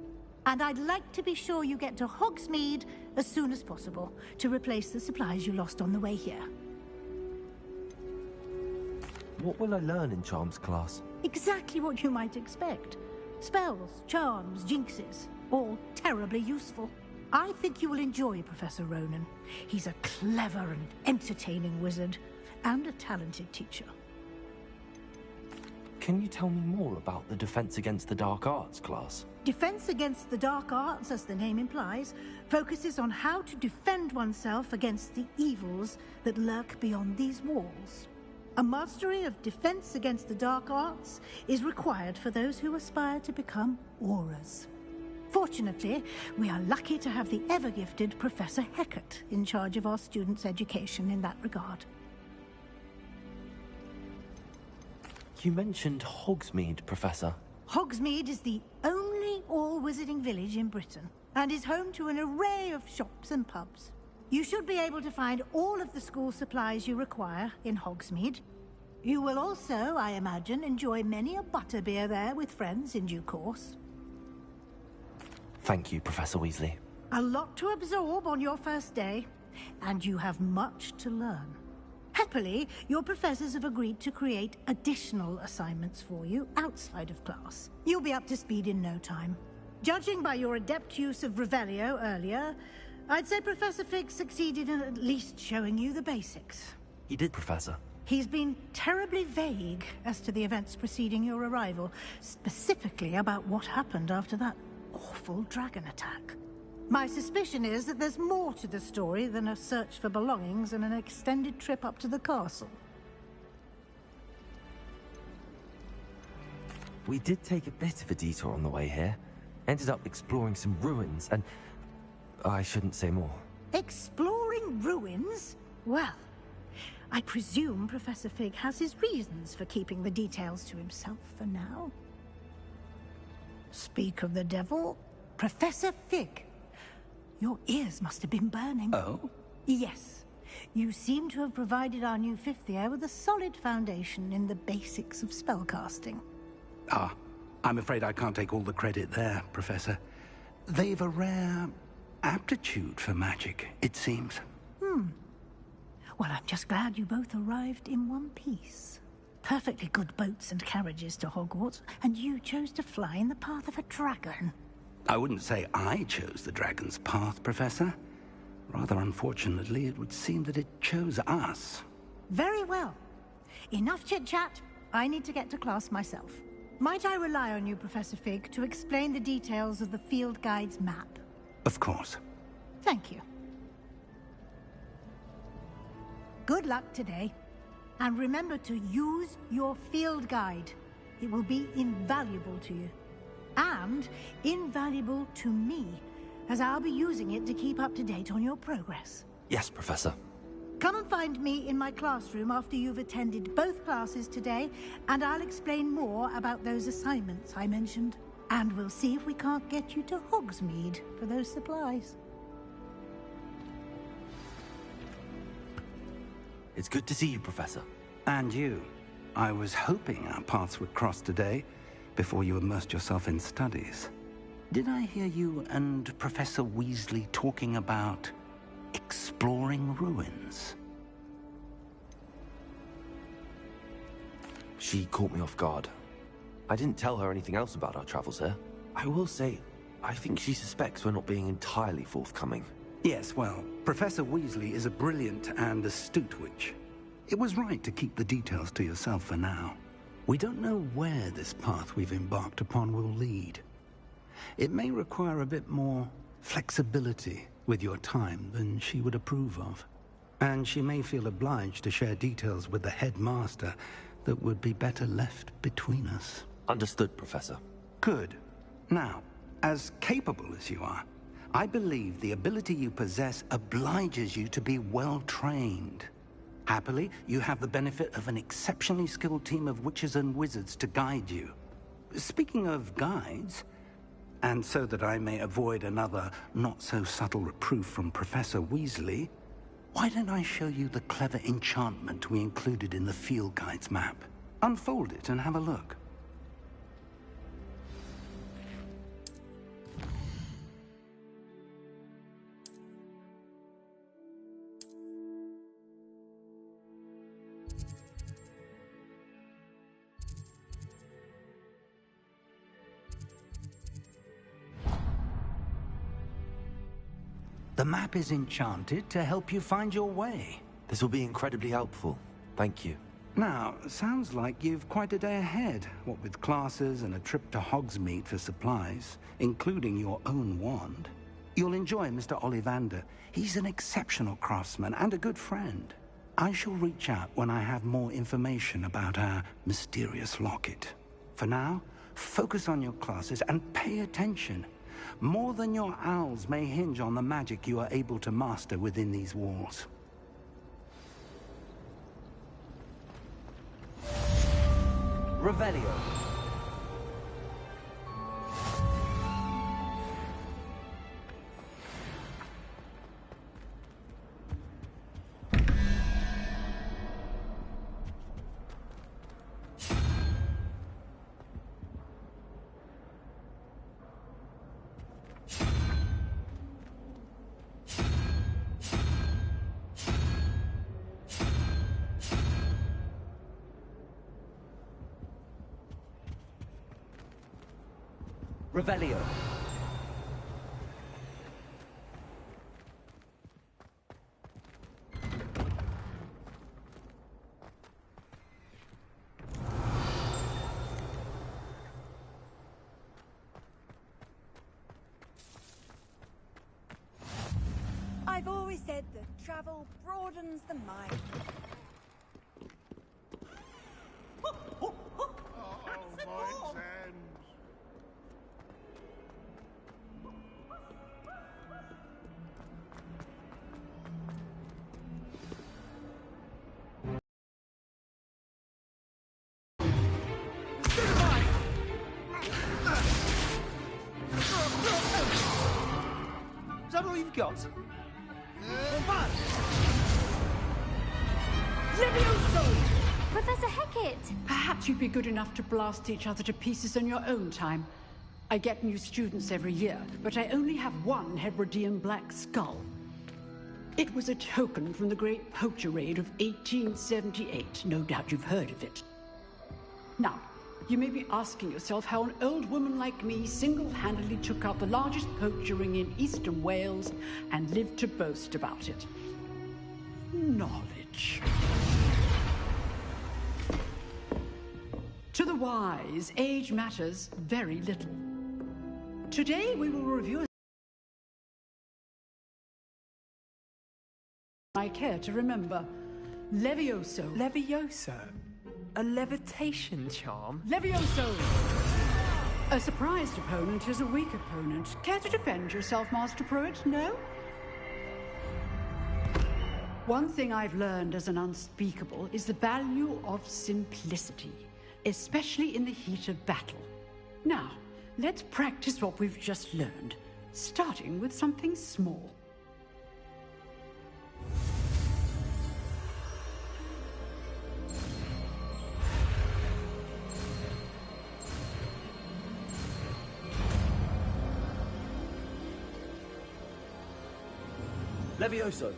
And I'd like to be sure you get to Hogsmeade as soon as possible to replace the supplies you lost on the way here. What will I learn in Charms class? Exactly what you might expect. Spells, charms, jinxes, all terribly useful. I think you will enjoy Professor Ronan. He's a clever and entertaining wizard, and a talented teacher. Can you tell me more about the Defense Against the Dark Arts class? Defense Against the Dark Arts, as the name implies, focuses on how to defend oneself against the evils that lurk beyond these walls. A mastery of Defense Against the Dark Arts is required for those who aspire to become Aurors. Fortunately, we are lucky to have the ever-gifted Professor Hecat in charge of our students' education in that regard. You mentioned Hogsmeade, Professor. Hogsmeade is the only all-wizarding village in Britain, and is home to an array of shops and pubs. You should be able to find all of the school supplies you require in Hogsmeade. You will also, I imagine, enjoy many a butterbeer there with friends in due course. Thank you, Professor Weasley. A lot to absorb on your first day, and you have much to learn. Happily, your professors have agreed to create additional assignments for you outside of class. You'll be up to speed in no time. Judging by your adept use of Revelio earlier, I'd say Professor Fig succeeded in at least showing you the basics. He did, Professor. He's been terribly vague as to the events preceding your arrival, specifically about what happened after that awful dragon attack. My suspicion is that there's more to the story than a search for belongings and an extended trip up to the castle. We did take a bit of a detour on the way here. Ended up exploring some ruins and... I shouldn't say more. Exploring ruins? Well, I presume Professor Fig has his reasons for keeping the details to himself for now. Speak of the devil, Professor Fig. Your ears must have been burning. Oh? Yes. You seem to have provided our new fifth year with a solid foundation in the basics of spellcasting. Ah, I'm afraid I can't take all the credit there, Professor. They've a rare aptitude for magic, it seems. Well, I'm just glad you both arrived in one piece. Perfectly good boats and carriages to Hogwarts, and you chose to fly in the path of a dragon. I wouldn't say I chose the dragon's path, Professor. Rather unfortunately, it would seem that it chose us. Very well. Enough chit-chat. I need to get to class myself. Might I rely on you, Professor Fig, to explain the details of the field guide's map? Of course. Thank you. Good luck today. And remember to use your field guide. It will be invaluable to you. And invaluable to me, as I'll be using it to keep up to date on your progress. Yes, Professor. Come and find me in my classroom after you've attended both classes today, and I'll explain more about those assignments I mentioned. And we'll see if we can't get you to Hogsmeade for those supplies. It's good to see you, Professor. And you. I was hoping our paths would cross today, before you immersed yourself in studies. Did I hear you and Professor Weasley talking about exploring ruins? She caught me off guard. I didn't tell her anything else about our travels here. I will say, I think she suspects we're not being entirely forthcoming. Yes, well, Professor Weasley is a brilliant and astute witch. It was right to keep the details to yourself for now. We don't know where this path we've embarked upon will lead. It may require a bit more flexibility with your time than she would approve of. And she may feel obliged to share details with the headmaster that would be better left between us. Understood, Professor. Good. Now, as capable as you are, I believe the ability you possess obliges you to be well-trained. Happily, you have the benefit of an exceptionally skilled team of witches and wizards to guide you. Speaking of guides, and so that I may avoid another not-so-subtle reproof from Professor Weasley, why don't I show you the clever enchantment we included in the field guide's map? Unfold it and have a look. The map is enchanted to help you find your way. This will be incredibly helpful. Thank you. Now, sounds like you've quite a day ahead, what with classes and a trip to Hogsmeade for supplies, including your own wand. You'll enjoy Mr. Ollivander. He's an exceptional craftsman and a good friend. I shall reach out when I have more information about our mysterious locket. For now, focus on your classes and pay attention. More than your owls may hinge on the magic you are able to master within these walls. Revelio. Revelio. I've always said that travel broadens the mind. Is that all you've got? Levioso! Professor Hecat! Perhaps you'd be good enough to blast each other to pieces on your own time. I get new students every year, but I only have one Hebridean black skull. It was a token from the Great Poacher Raid of 1878. No doubt you've heard of it. Now, you may be asking yourself how an old woman like me single-handedly took out the largest poacher ring in eastern Wales and lived to boast about it. Knowledge. To the wise, age matters very little. Today we will review I care to remember. Levioso. Levioso? A levitation charm? Levioso! A surprised opponent is a weak opponent. Care to defend yourself, Master Pruitt? No? One thing I've learned as an unspeakable is the value of simplicity, especially in the heat of battle. Now, let's practice what we've just learned, starting with something small. Levioso.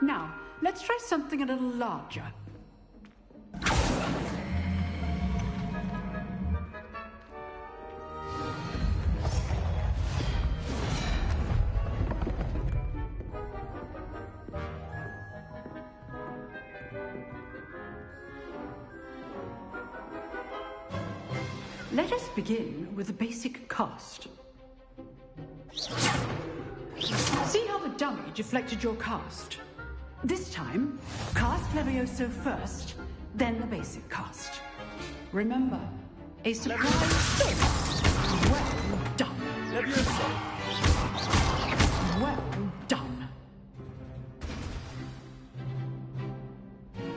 Now, let's try something a little larger. Let us begin with the basic cast. See how the dummy deflected your cast? This time, cast Levioso first, then the basic cast. Remember, a surprise... Well done. Levioso. Well done.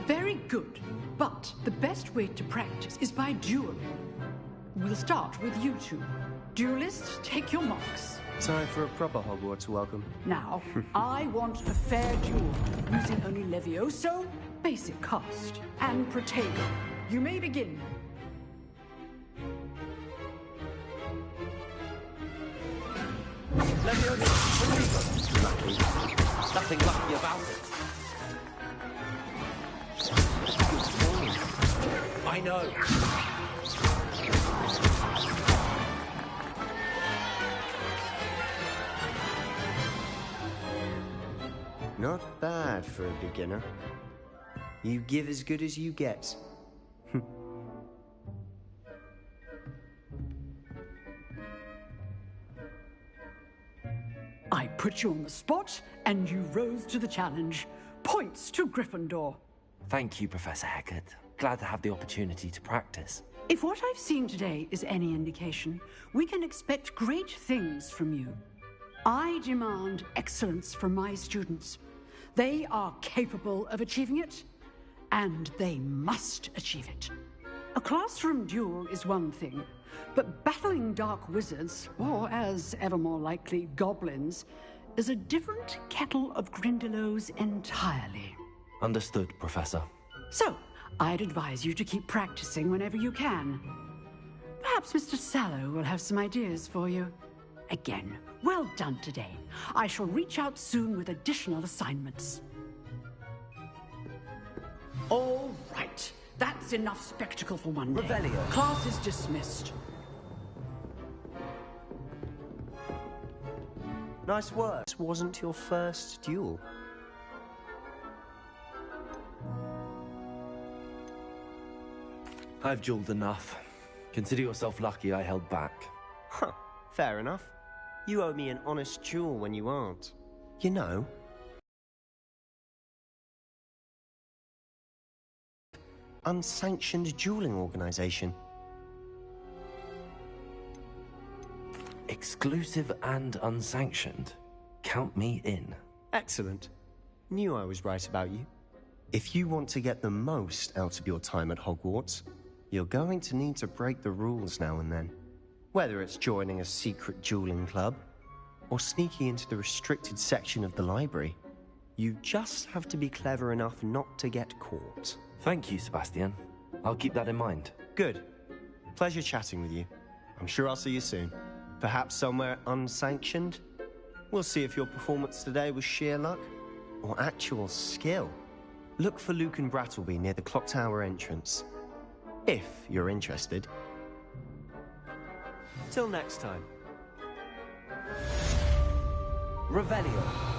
Very good, but the best way to practice is by dueling. We'll start with you two. Duelists, take your marks. Time for a proper Hogwarts welcome. Now, I want a fair duel, using only Levioso, basic cast, and Protego. You may begin. Levioso, lucky. Nothing lucky about it. I know. Not bad for a beginner. You give as good as you get. I put you on the spot, and you rose to the challenge. Points to Gryffindor. Thank you, Professor Hecat. Glad to have the opportunity to practice. If what I've seen today is any indication, we can expect great things from you. I demand excellence from my students. They are capable of achieving it, and they must achieve it. A classroom duel is one thing, but battling dark wizards, or as ever more likely, goblins, is a different kettle of Grindylows entirely. Understood, Professor. So, I'd advise you to keep practicing whenever you can. Perhaps Mr. Sallow will have some ideas for you. Again, well done today. I shall reach out soon with additional assignments. All right. That's enough spectacle for one day. Revelio. Class is dismissed. Nice work. This wasn't your first duel. I've dueled enough. Consider yourself lucky I held back. Huh. Fair enough. You owe me an honest duel when you aren't. You know, unsanctioned dueling organization. Exclusive and unsanctioned. Count me in. Excellent. Knew I was right about you. If you want to get the most out of your time at Hogwarts, you're going to need to break the rules now and then. Whether it's joining a secret dueling club, or sneaking into the restricted section of the library, you just have to be clever enough not to get caught. Thank you, Sebastian. I'll keep that in mind. Good. Pleasure chatting with you. I'm sure I'll see you soon. Perhaps somewhere unsanctioned? We'll see if your performance today was sheer luck or actual skill. Look for Luke and Brattleby near the clock tower entrance, if you're interested. Till next time. Revelio.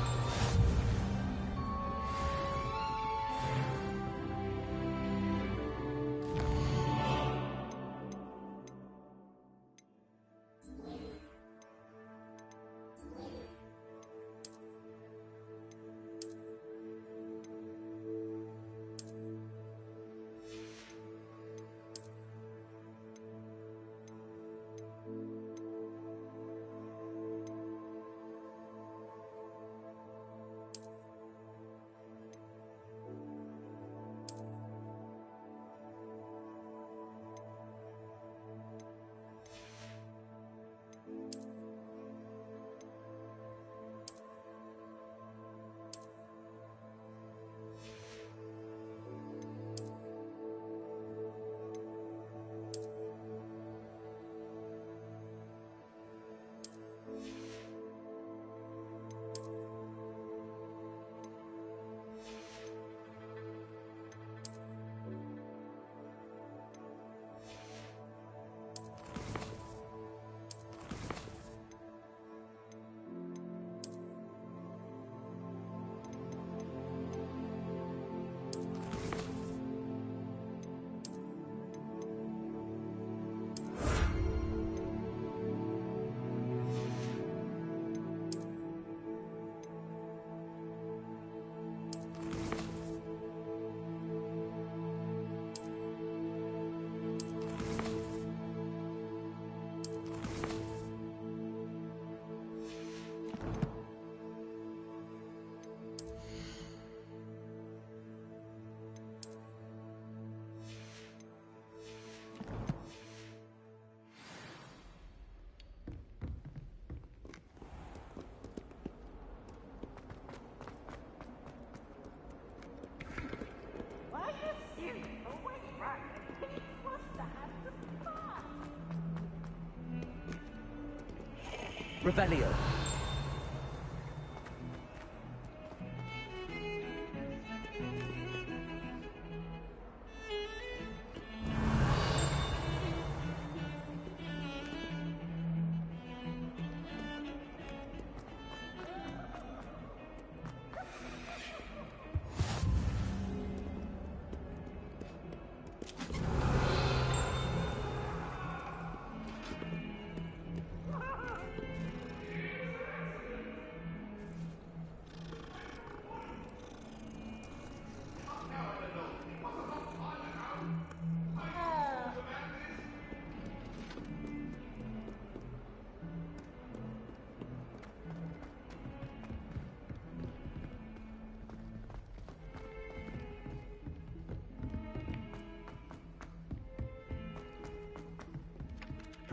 Revelio.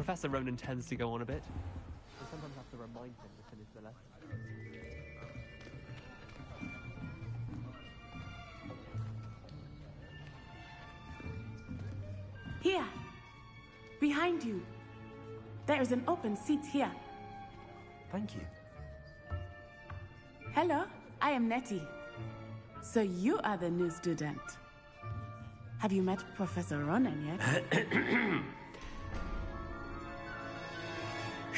Professor Ronan tends to go on a bit. I sometimes have to remind him to finish the lesson. Here. Behind you. There is an open seat here. Thank you. Hello, I am Nettie. So you are the new student. Have you met Professor Ronan yet?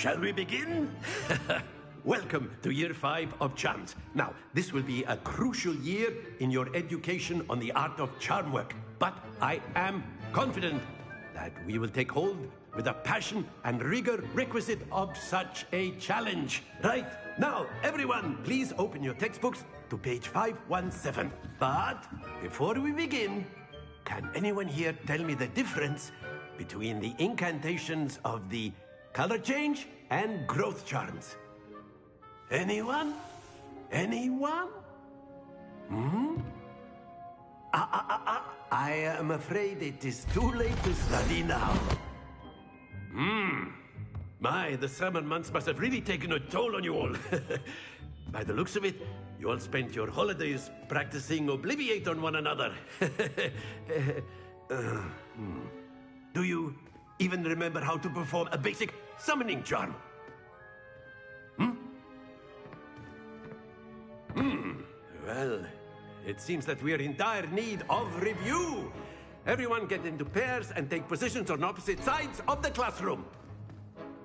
Shall we begin? Welcome to Year 5 of Charms. Now, this will be a crucial year in your education on the art of charm work. But I am confident that we will take hold with the passion and rigor requisite of such a challenge. Right, now, everyone, please open your textbooks to page 517. But before we begin, can anyone here tell me the difference between the incantations of the color change and growth charms? Anyone? Anyone? I am afraid it is too late to study now. My, the summer months must have really taken a toll on you all. By the looks of it, you all spent your holidays practicing Obliviate on one another. Do you even remember how to perform a basic summoning charm? Well, it seems that we are in dire need of review. Everyone get into pairs and take positions on opposite sides of the classroom.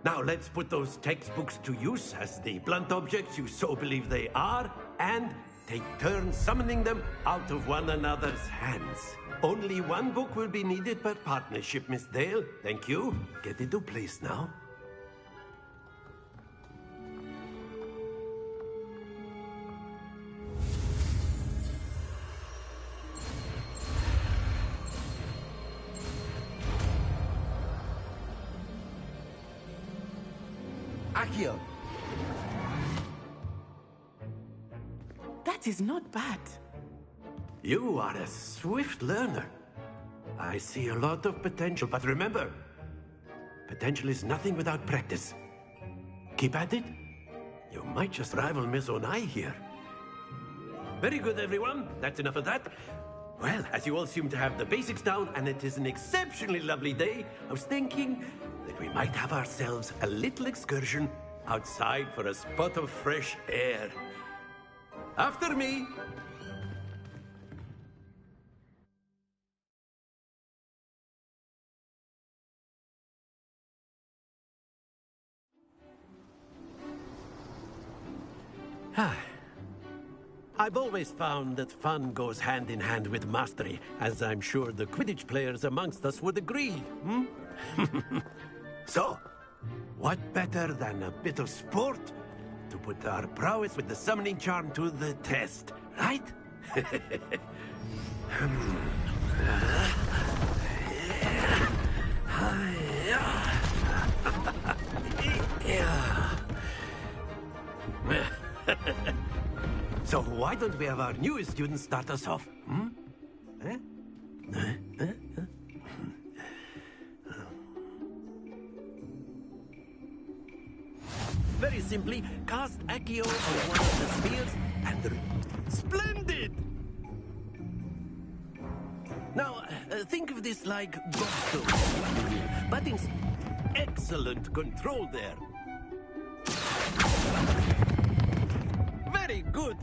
Now let's put those textbooks to use as the blunt objects you so believe they are, and take turns summoning them out of one another's hands. Only one book will be needed per partnership, Miss Dale. Thank you. Get into place now. Accio. That is not bad. You are a swift learner. I see a lot of potential, but remember, potential is nothing without practice. Keep at it. You might just rival Miss Onai here. Very good, everyone. That's enough of that. Well, as you all seem to have the basics down, and it is an exceptionally lovely day, I was thinking that we might have ourselves a little excursion outside for a spot of fresh air. After me. I've always found that fun goes hand in hand with mastery, as I'm sure the Quidditch players amongst us would agree. So, what better than a bit of sport to put our prowess with the summoning charm to the test, right? So why don't we have our newest student start us off? Very simply, cast Accio on one of the spheres and... Splendid! Now, think of this like gobstones, but in excellent control there. Very good.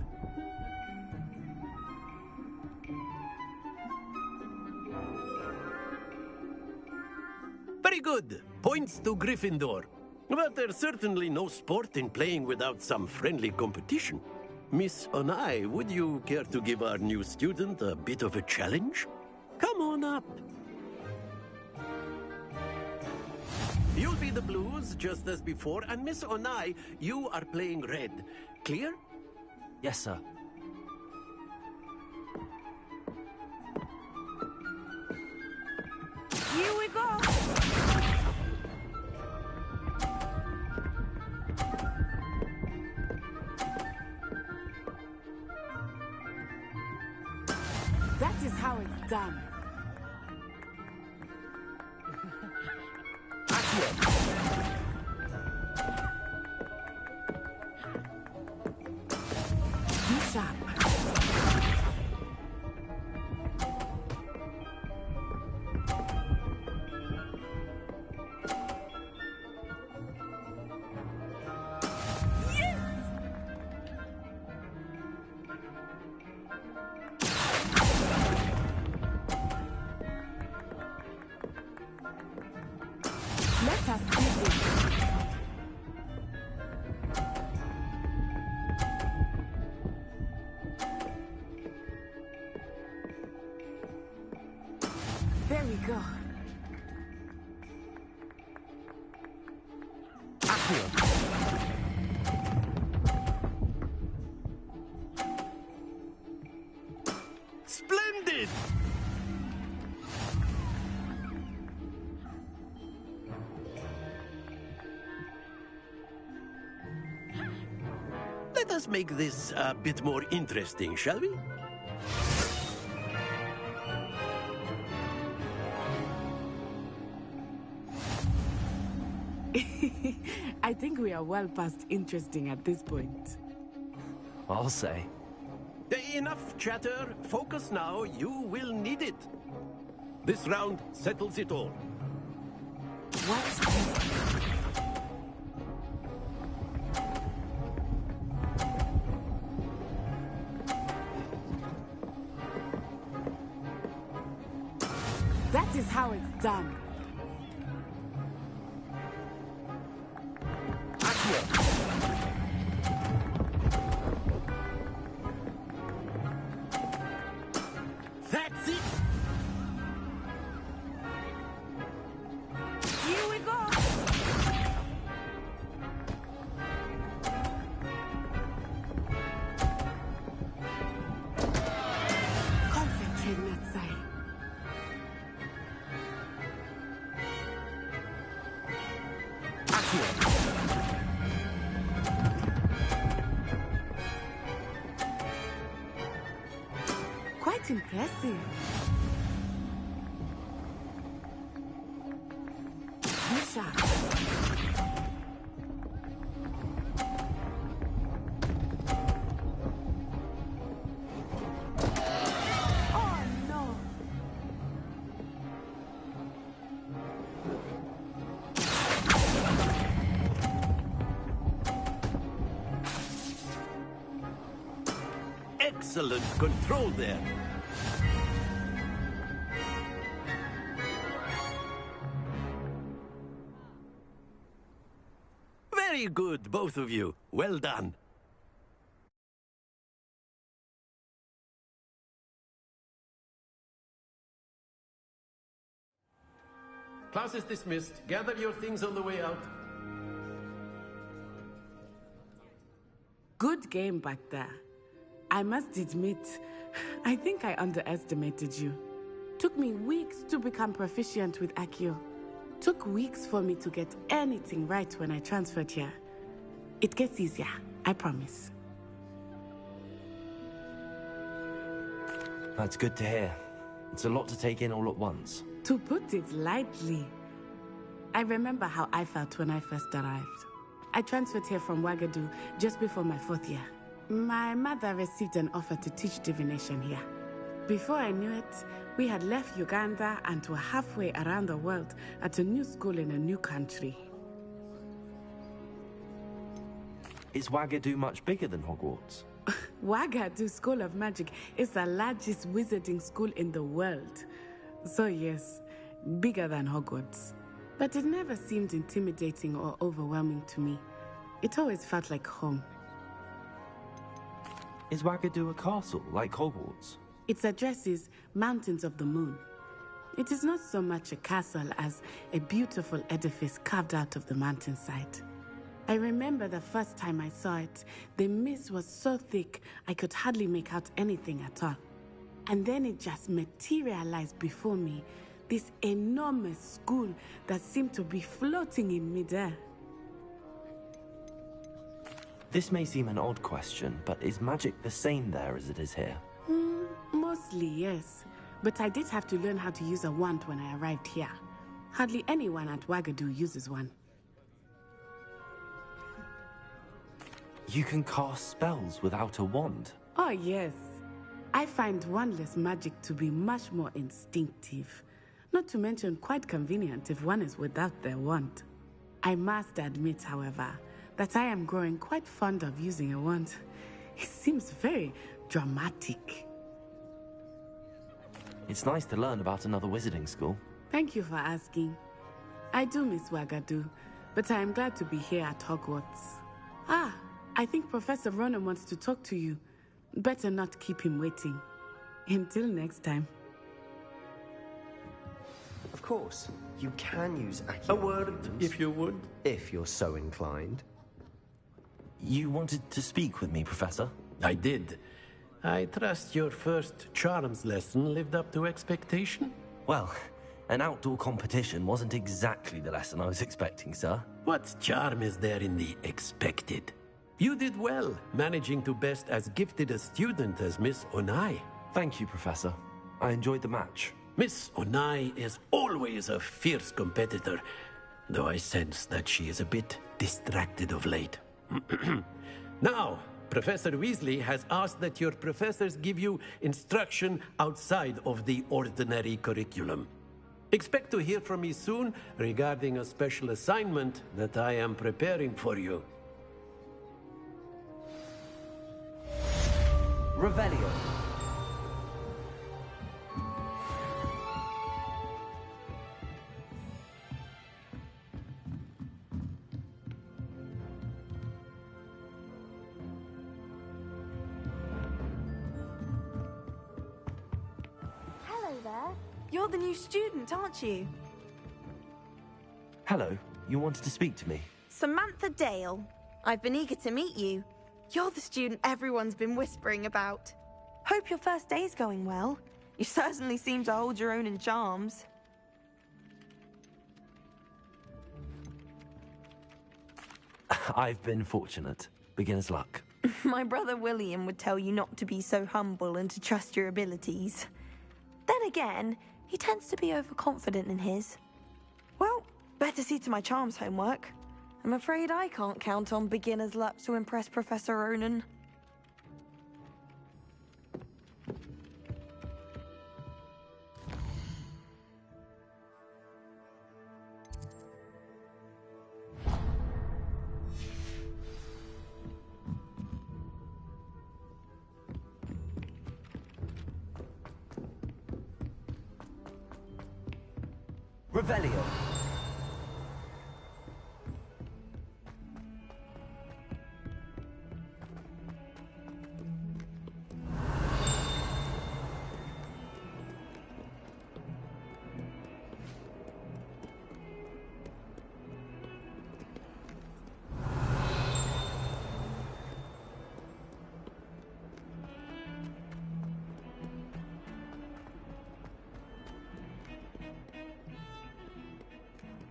Very good. Points to Gryffindor. But there's certainly no sport in playing without some friendly competition. Miss Onai, would you care to give our new student a bit of a challenge? Come on up. You'll be the blues, just as before, and Miss Onai, you are playing red. Clear? Yes, sir. Here we go. That is how it's done. Be sharp. Let us see this. There we go. Splendid! Let us make this a bit more interesting, shall we? I think we are well past interesting at this point. I'll say. Enough chatter. Focus now. You will need it. This round settles it all. That is how it's done. That's it! Here we go! Concentrate, Natsai. Quite impressive. Misha. Oh no. Excellent control there. Very good, both of you. Well done. Class is dismissed. Gather your things on the way out. Good game back there. I must admit, I think I underestimated you. Took me weeks to become proficient with Accio. Took weeks for me to get anything right when I transferred here. It gets easier, I promise. That's good to hear. It's a lot to take in all at once. To put it lightly, I remember how I felt when I first arrived. I transferred here from Wagadu just before my 4th year. My mother received an offer to teach divination here. Before I knew it, we had left Uganda and were halfway around the world at a new school in a new country. Is Wagadu much bigger than Hogwarts? Wagadu School of Magic is the largest wizarding school in the world. So yes, bigger than Hogwarts. But it never seemed intimidating or overwhelming to me. It always felt like home. Is Wagadu a castle, like Hogwarts? Its address is Mountains of the Moon. It is not so much a castle as a beautiful edifice carved out of the mountainside. I remember the first time I saw it, the mist was so thick I could hardly make out anything at all. And then it just materialized before me, this enormous school that seemed to be floating in midair. This may seem an odd question, but is magic the same there as it is here? Mostly, yes. But I did have to learn how to use a wand when I arrived here. Hardly anyone at Wagadu uses one. You can cast spells without a wand? Oh, yes. I find wandless magic to be much more instinctive. Not to mention quite convenient if one is without their wand. I must admit, however, that I am growing quite fond of using a wand. It seems very dramatic. It's nice to learn about another wizarding school. Thank you for asking. I do miss Wagadu, but I am glad to be here at Hogwarts. Ah, I think Professor Ronan wants to talk to you. Better not keep him waiting. Until next time. course, you can use Accio. A word, if you would. If you're so inclined. You wanted to speak with me, Professor? I did. I trust your first charms lesson lived up to expectation? Well, an outdoor competition wasn't exactly the lesson I was expecting, sir. What charm is there in the expected? You did well, managing to best as gifted a student as Miss Onai. Thank you, Professor. I enjoyed the match. Miss Onai is always a fierce competitor, though I sense that she is a bit distracted of late. Now, Professor Weasley has asked that your professors give you instruction outside of the ordinary curriculum. Expect to hear from me soon regarding a special assignment that I am preparing for you. Revelio. Hello there. You're the new student, aren't you? Hello. You wanted to speak to me? Samantha Dale. I've been eager to meet you. You're the student everyone's been whispering about. Hope your first day's going well. You certainly seem to hold your own in charms. I've been fortunate. Beginner's luck. My brother William would tell you not to be so humble and to trust your abilities. Then again, he tends to be overconfident in his. Well, better see to my charms homework. I'm afraid I can't count on beginner's luck to impress Professor Ronan. Revelio.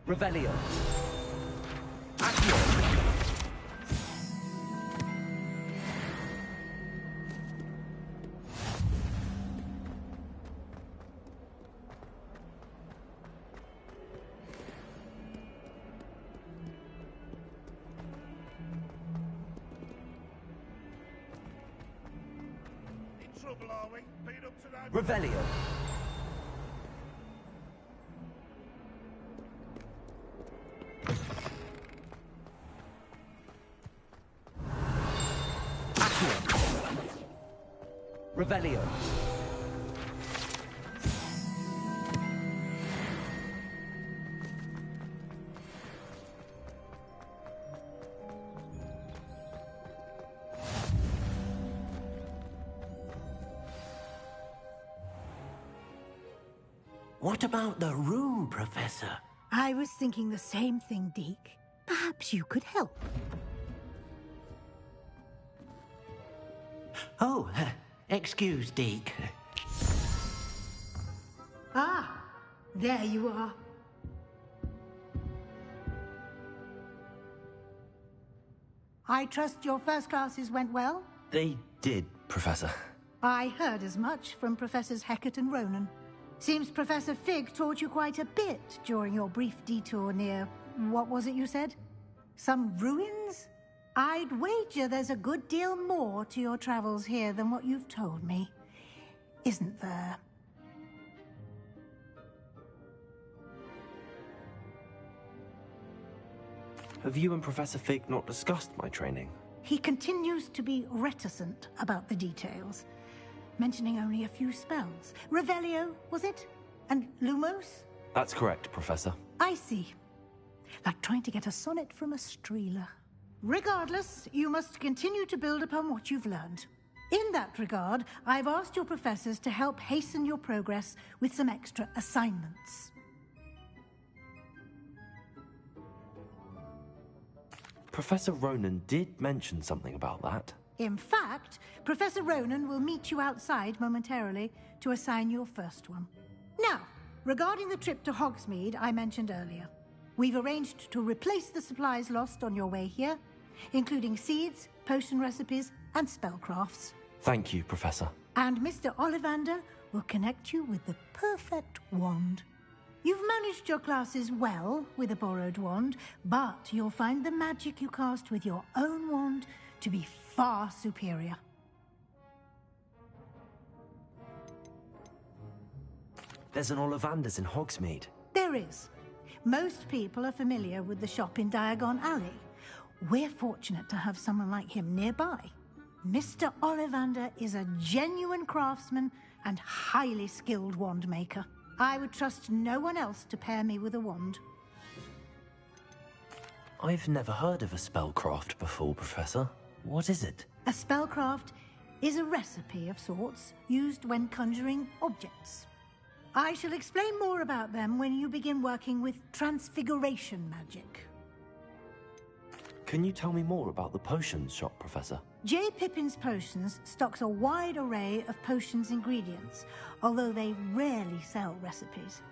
Revelio. Accio. In trouble, are we? Been up to no Revelio. Revelio. What about the room, Professor? I was thinking the same thing, Deke. Perhaps you could help. Oh, excuse, Deke. Ah, there you are. I trust your first classes went well? They did, Professor. I heard as much from Professors Hecat and Ronan. Seems Professor Fig taught you quite a bit during your brief detour near... what was it you said? Some ruins? I'd wager there's a good deal more to your travels here than what you've told me. Isn't there? Have you and Professor Fig not discussed my training? He continues to be reticent about the details, mentioning only a few spells. Revelio, was it? And Lumos? That's correct, Professor. I see. Like trying to get a sonnet from a streeler. Regardless, you must continue to build upon what you've learned. In that regard, I've asked your professors to help hasten your progress with some extra assignments. Professor Ronan did mention something about that. In fact, Professor Ronan will meet you outside momentarily to assign your first one. Now, regarding the trip to Hogsmeade I mentioned earlier, we've arranged to replace the supplies lost on your way here, including seeds, potion recipes, and spellcrafts. Thank you, Professor. And Mr. Ollivander will connect you with the perfect wand. You've managed your classes well with a borrowed wand, but you'll find the magic you cast with your own wand to be far superior. There's an Ollivander's in Hogsmeade. There is. Most people are familiar with the shop in Diagon Alley. We're fortunate to have someone like him nearby. Mr. Ollivander is a genuine craftsman and highly skilled wand maker. I would trust no one else to pair me with a wand. I've never heard of a spellcraft before, Professor. What is it? A spellcraft is a recipe of sorts used when conjuring objects. I shall explain more about them when you begin working with transfiguration magic. Can you tell me more about the potions shop, Professor? J. Pippin's Potions stocks a wide array of potions ingredients, although they rarely sell recipes.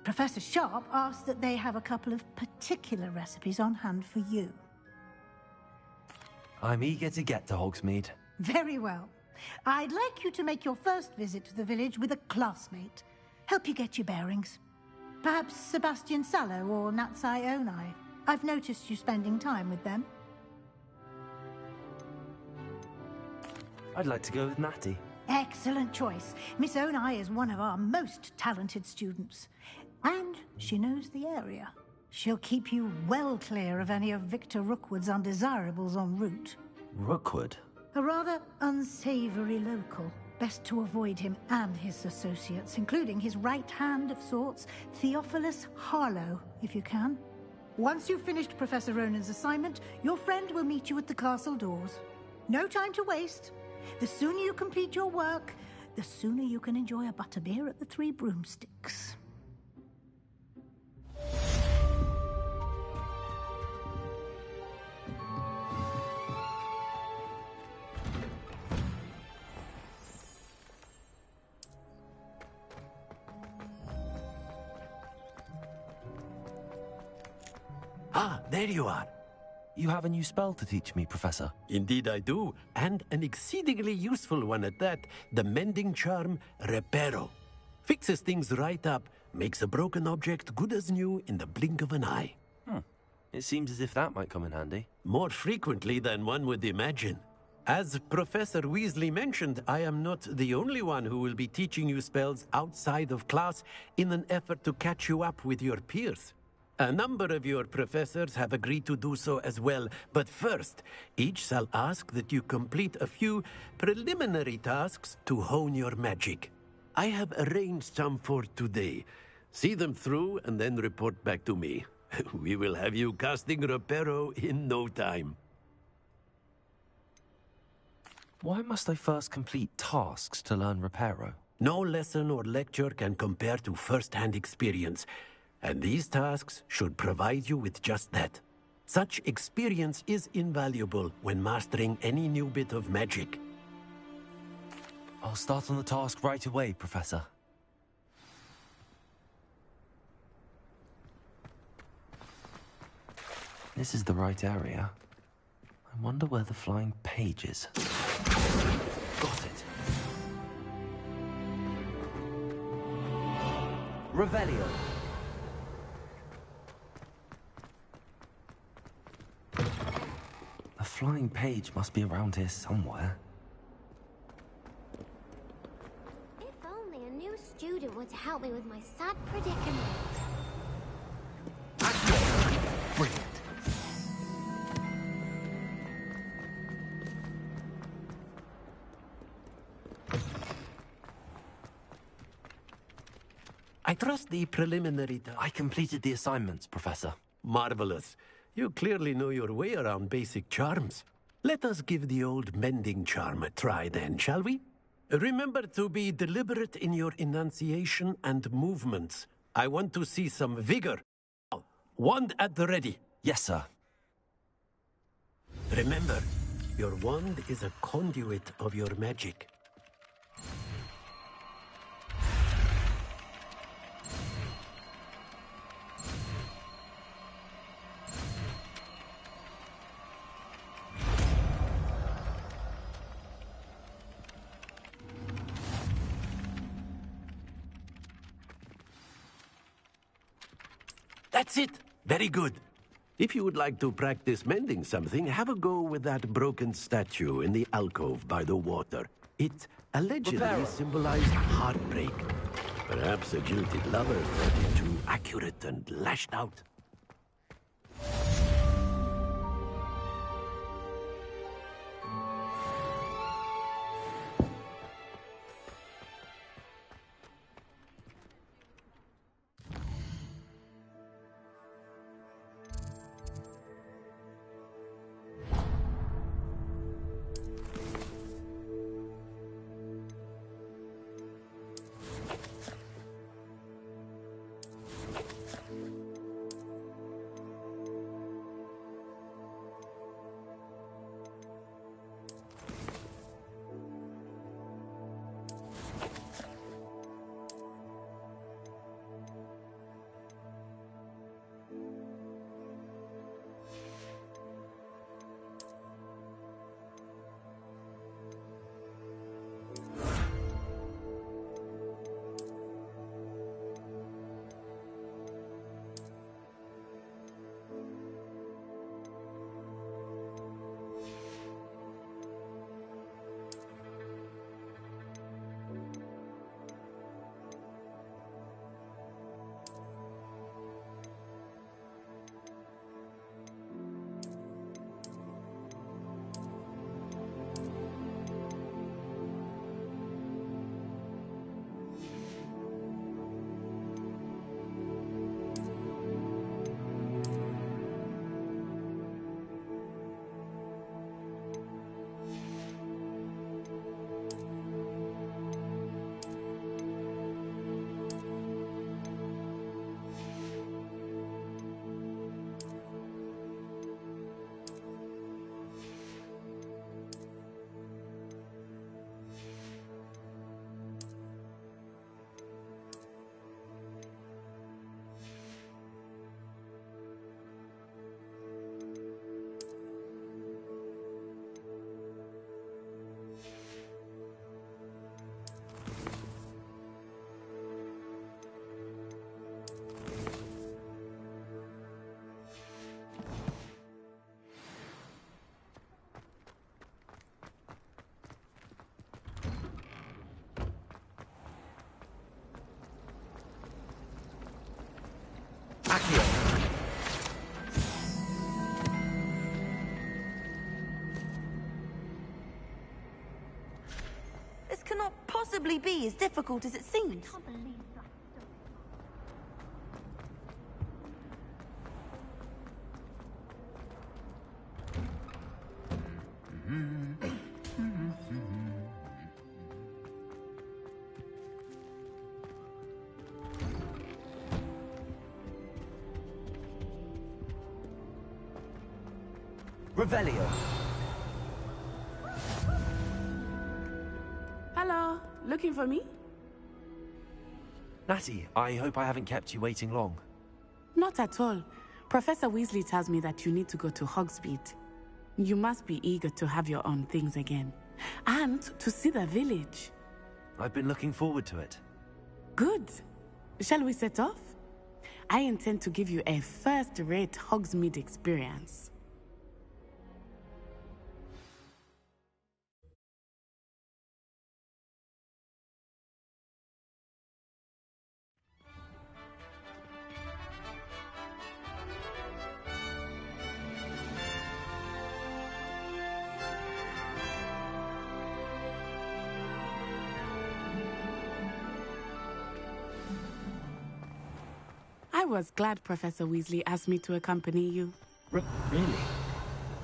Professor Sharp asked that they have a couple of particular recipes on hand for you. I'm eager to get to Hogsmeade. Very well. I'd like you to make your first visit to the village with a classmate. Help you get your bearings. Perhaps Sebastian Sallow or Natsai Onai. I've noticed you spending time with them. I'd like to go with Natty. Excellent choice. Miss Onai is one of our most talented students. And she knows the area. She'll keep you well clear of any of Victor Rookwood's undesirables en route. Rookwood? A rather unsavory local. Best to avoid him and his associates, including his right hand of sorts, Theophilus Harlow, if you can. Once you've finished Professor Ronan's assignment, your friend will meet you at the castle doors. No time to waste. The sooner you complete your work, the sooner you can enjoy a butterbeer at the Three Broomsticks. Ah, there you are. You have a new spell to teach me, Professor. Indeed I do, and an exceedingly useful one at that. The mending charm, Reparo. Fixes things right up, makes a broken object good as new in the blink of an eye. It seems as if that might come in handy. More frequently than one would imagine. As Professor Weasley mentioned, I am not the only one who will be teaching you spells outside of class in an effort to catch you up with your peers. A number of your professors have agreed to do so as well, but first, each shall ask that you complete a few preliminary tasks to hone your magic. I have arranged some for today. See them through and then report back to me. We will have you casting Reparo in no time. Why must I first complete tasks to learn Reparo? No lesson or lecture can compare to first-hand experience. And these tasks should provide you with just that. Such experience is invaluable when mastering any new bit of magic. I'll start on the task right away, Professor. This is the right area. I wonder where the flying page is. Got it. Revelio. The flying page must be around here somewhere. If only a new student were to help me with my sad predicament. Brilliant. I trust the preliminary I completed the assignments, Professor. Marvelous. You clearly know your way around basic charms. Let us give the old mending charm a try then, shall we? Remember to be deliberate in your enunciation and movements. I want to see some vigor. Wand at the ready. Yes, sir. Remember, your wand is a conduit of your magic. That's it! Very good. If you would like to practice mending something, have a go with that broken statue in the alcove by the water. It allegedly symbolized heartbreak. Perhaps a jilted lover thought it too accurate and lashed out. This cannot possibly be as difficult as it seems. Revelio. Hello, looking for me? Natty, I hope I haven't kept you waiting long. Not at all. Professor Weasley tells me that you need to go to Hogsmeade. You must be eager to have your own things again. And to see the village. I've been looking forward to it. Good. Shall we set off? I intend to give you a first-rate Hogsmeade experience. I was glad Professor Weasley asked me to accompany you. Really?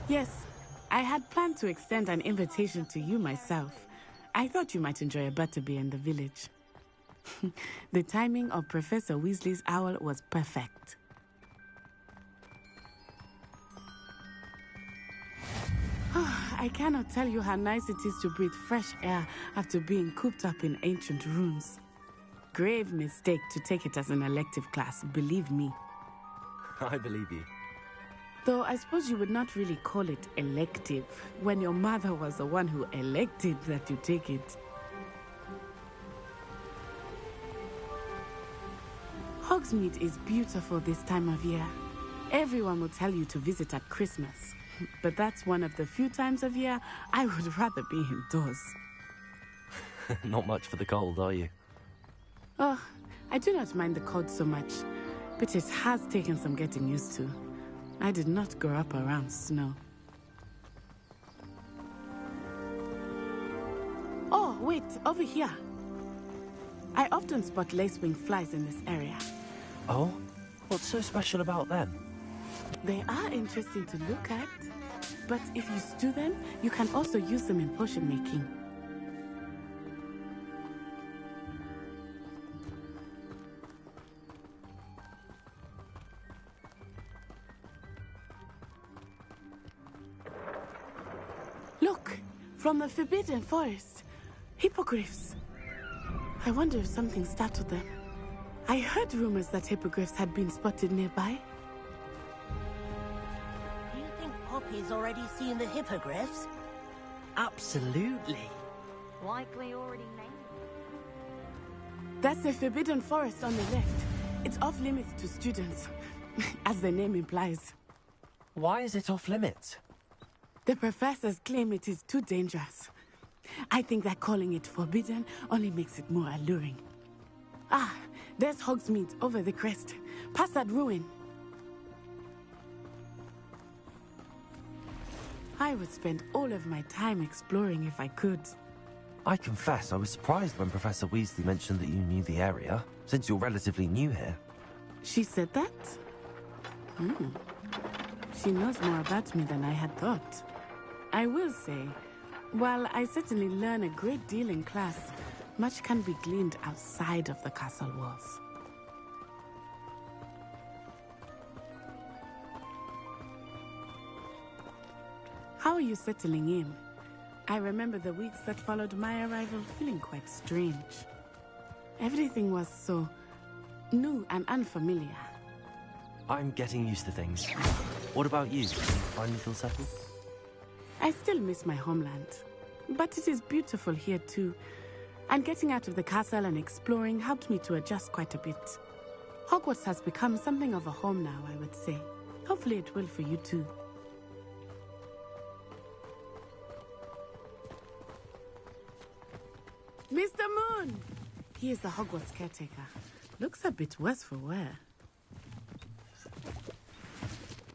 Yes, I had planned to extend an invitation to you myself. I thought you might enjoy a butterbeer in the village. The timing of Professor Weasley's owl was perfect. I cannot tell you how nice it is to breathe fresh air after being cooped up in ancient ruins. Grave mistake to take it as an elective class, believe me. I believe you. Though I suppose you would not really call it elective when your mother was the one who elected that you take it. Hogsmeade is beautiful this time of year. Everyone will tell you to visit at Christmas, but that's one of the few times of year I would rather be indoors. Not much for the cold, are you? Oh, I do not mind the cold so much, but it has taken some getting used to. I did not grow up around snow. Oh, wait, over here. I often spot lacewing flies in this area. Oh? What's so special about them? They are interesting to look at, but if you stew them, you can also use them in potion making. Look, from the Forbidden Forest, hippogriffs. I wonder if something startled them. I heard rumors that hippogriffs had been spotted nearby. Do you think Poppy's already seen the hippogriffs? Absolutely. Likely already named. That's the Forbidden Forest on the left. It's off limits to students, as the name implies. Why is it off limits? The professors claim it is too dangerous. I think that calling it forbidden only makes it more alluring. Ah, there's Hogsmeade over the crest. Past that ruin. I would spend all of my time exploring if I could. I confess I was surprised when Professor Weasley mentioned that you knew the area, since you're relatively new here. She said that? She knows more about me than I had thought. I will say, while I certainly learn a great deal in class, much can be gleaned outside of the castle walls. How are you settling in? I remember the weeks that followed my arrival feeling quite strange. Everything was so new and unfamiliar. I'm getting used to things. What about you? Do you finally feel settled? I still miss my homeland, but it is beautiful here too. And getting out of the castle and exploring helped me to adjust quite a bit. Hogwarts has become something of a home now, I would say. Hopefully it will for you too. Mr. Moon! He is the Hogwarts caretaker. Looks a bit worse for wear.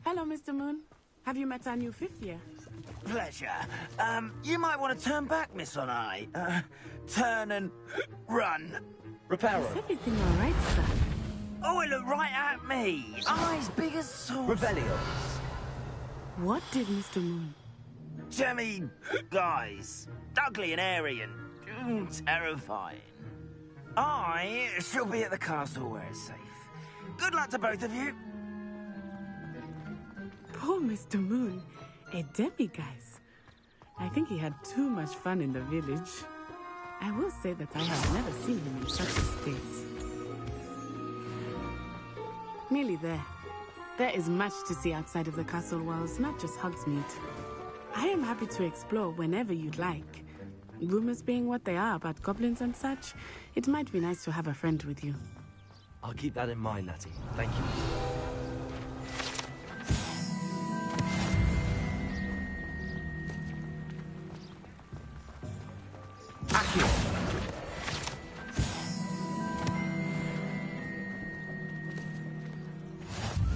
Hello, Mr. Moon. Have you met our new fifth year? Pleasure. You might want to turn back, Miss Onai. Turn and run. Is everything all right, sir? Oh, it looked right at me. Eyes big as saucers. What did Mr. Moon? Jemmy guys. Ugly and airy and terrifying. I shall be at the castle where it's safe. Good luck to both of you. Poor Mr. Moon. A demiguise. I think he had too much fun in the village. I will say that I have never seen him in such a state. Nearly there. There is much to see outside of the castle walls, not just Hogsmeade. I am happy to explore whenever you'd like. Rumors being what they are about goblins and such, it might be nice to have a friend with you. I'll keep that in mind, Natty. Thank you.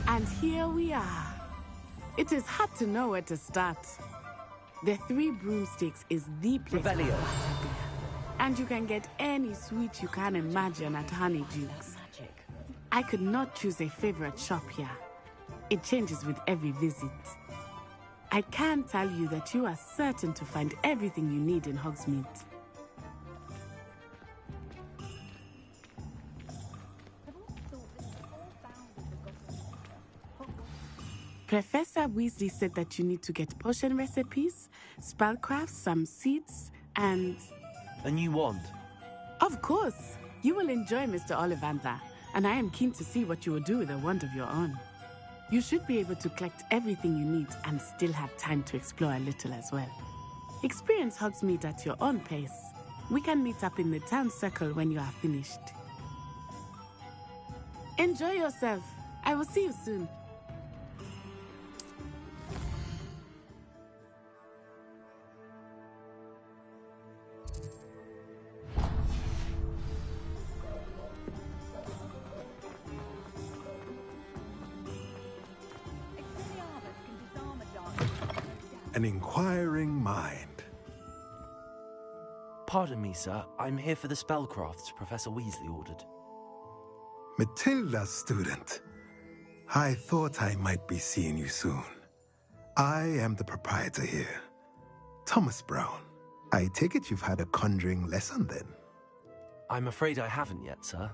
And here we are. It is hard to know where to start. The Three Broomsticks is the place for butterbeer. And you can get any sweet you can imagine at Honeydukes. I could not choose a favorite shop here. It changes with every visit. I can tell you that you are certain to find everything you need in Hogsmeade. Professor Weasley said that you need to get potion recipes, spellcrafts, some seeds, and... A new wand? Of course! You will enjoy Mr. Ollivander, and I am keen to see what you will do with a wand of your own. You should be able to collect everything you need and still have time to explore a little as well. Experience Hogsmeade at your own pace. We can meet up in the town circle when you are finished. Enjoy yourself. I will see you soon. An inquiring mind. Pardon me, sir. I'm here for the spellcrafts Professor Weasley ordered. Matilda's student. I thought I might be seeing you soon. I am the proprietor here, Thomas Brown. I take it you've had a conjuring lesson then? I'm afraid I haven't yet, sir.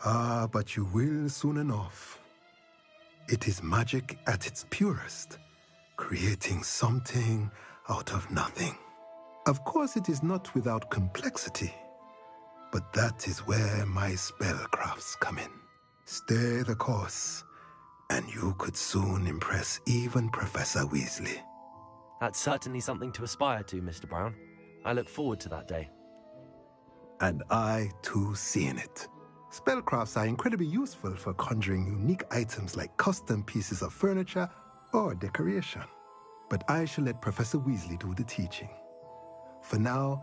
Ah, but you will soon enough. It is magic at its purest, creating something out of nothing. Of course, it is not without complexity, but that is where my spellcrafts come in. Stay the course, and you could soon impress even Professor Weasley. That's certainly something to aspire to, Mr. Brown. I look forward to that day. And I, too, see in it. Spellcrafts are incredibly useful for conjuring unique items like custom pieces of furniture or decoration. But I shall let Professor Weasley do the teaching. For now,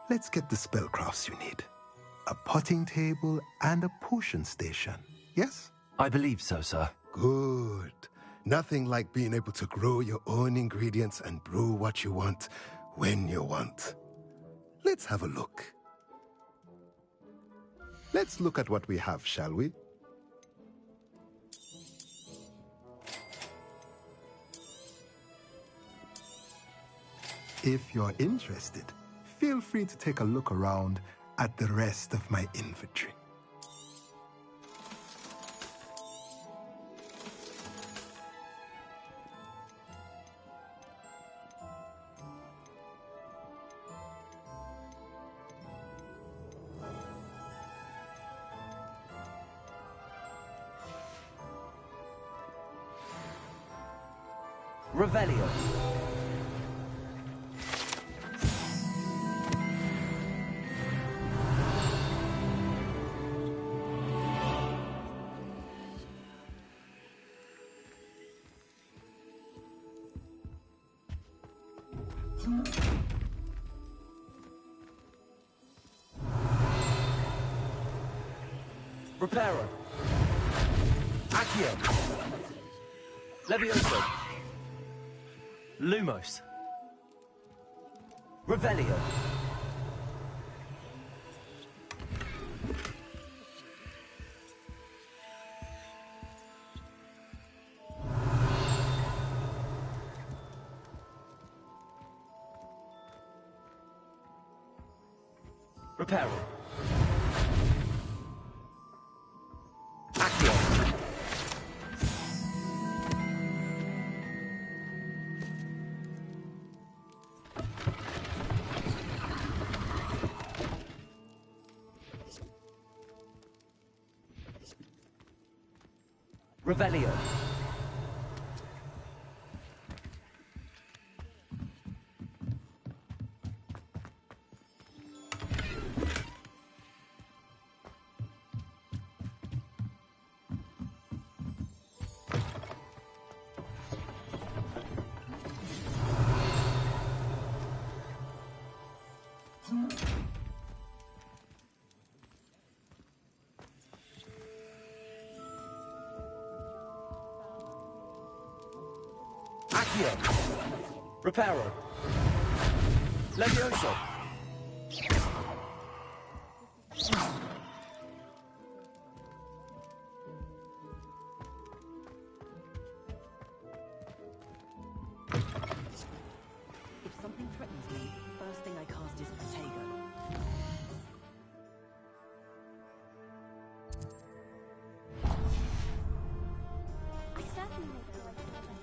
let's get the spellcrafts you need. A potting table and a potion station, yes? I believe so, sir. Good. Nothing like being able to grow your own ingredients and brew what you want when you want. Let's have a look. Let's look at what we have, shall we? If you're interested, feel free to take a look around at the rest of my inventory. Revelio. Reparo. Accio. Levioso. Lumos. Revelio. Reparo. Accio. Revelio. Accio. Reparo. Levioso. If something threatens me, first thing I cast is Protego. I certainly know.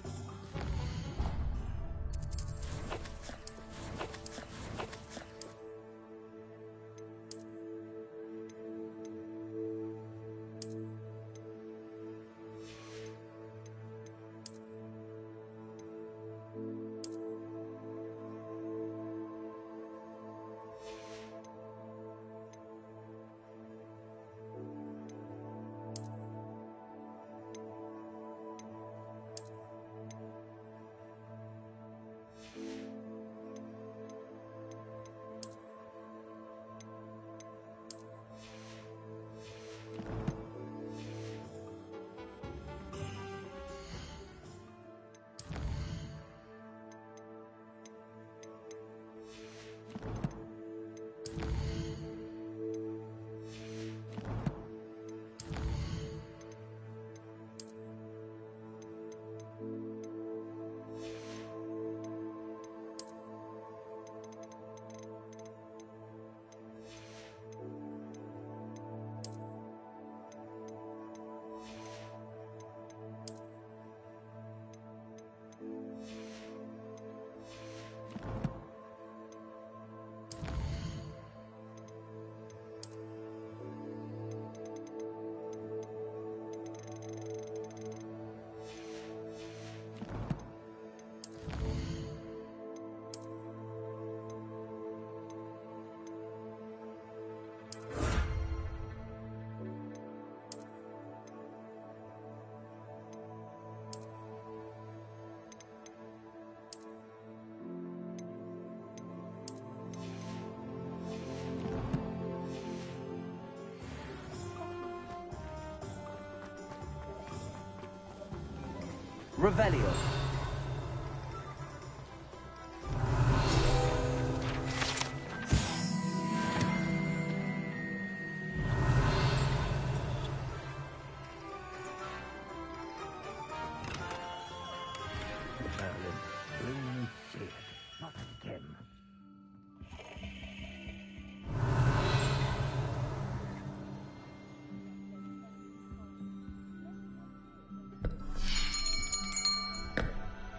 Revelio.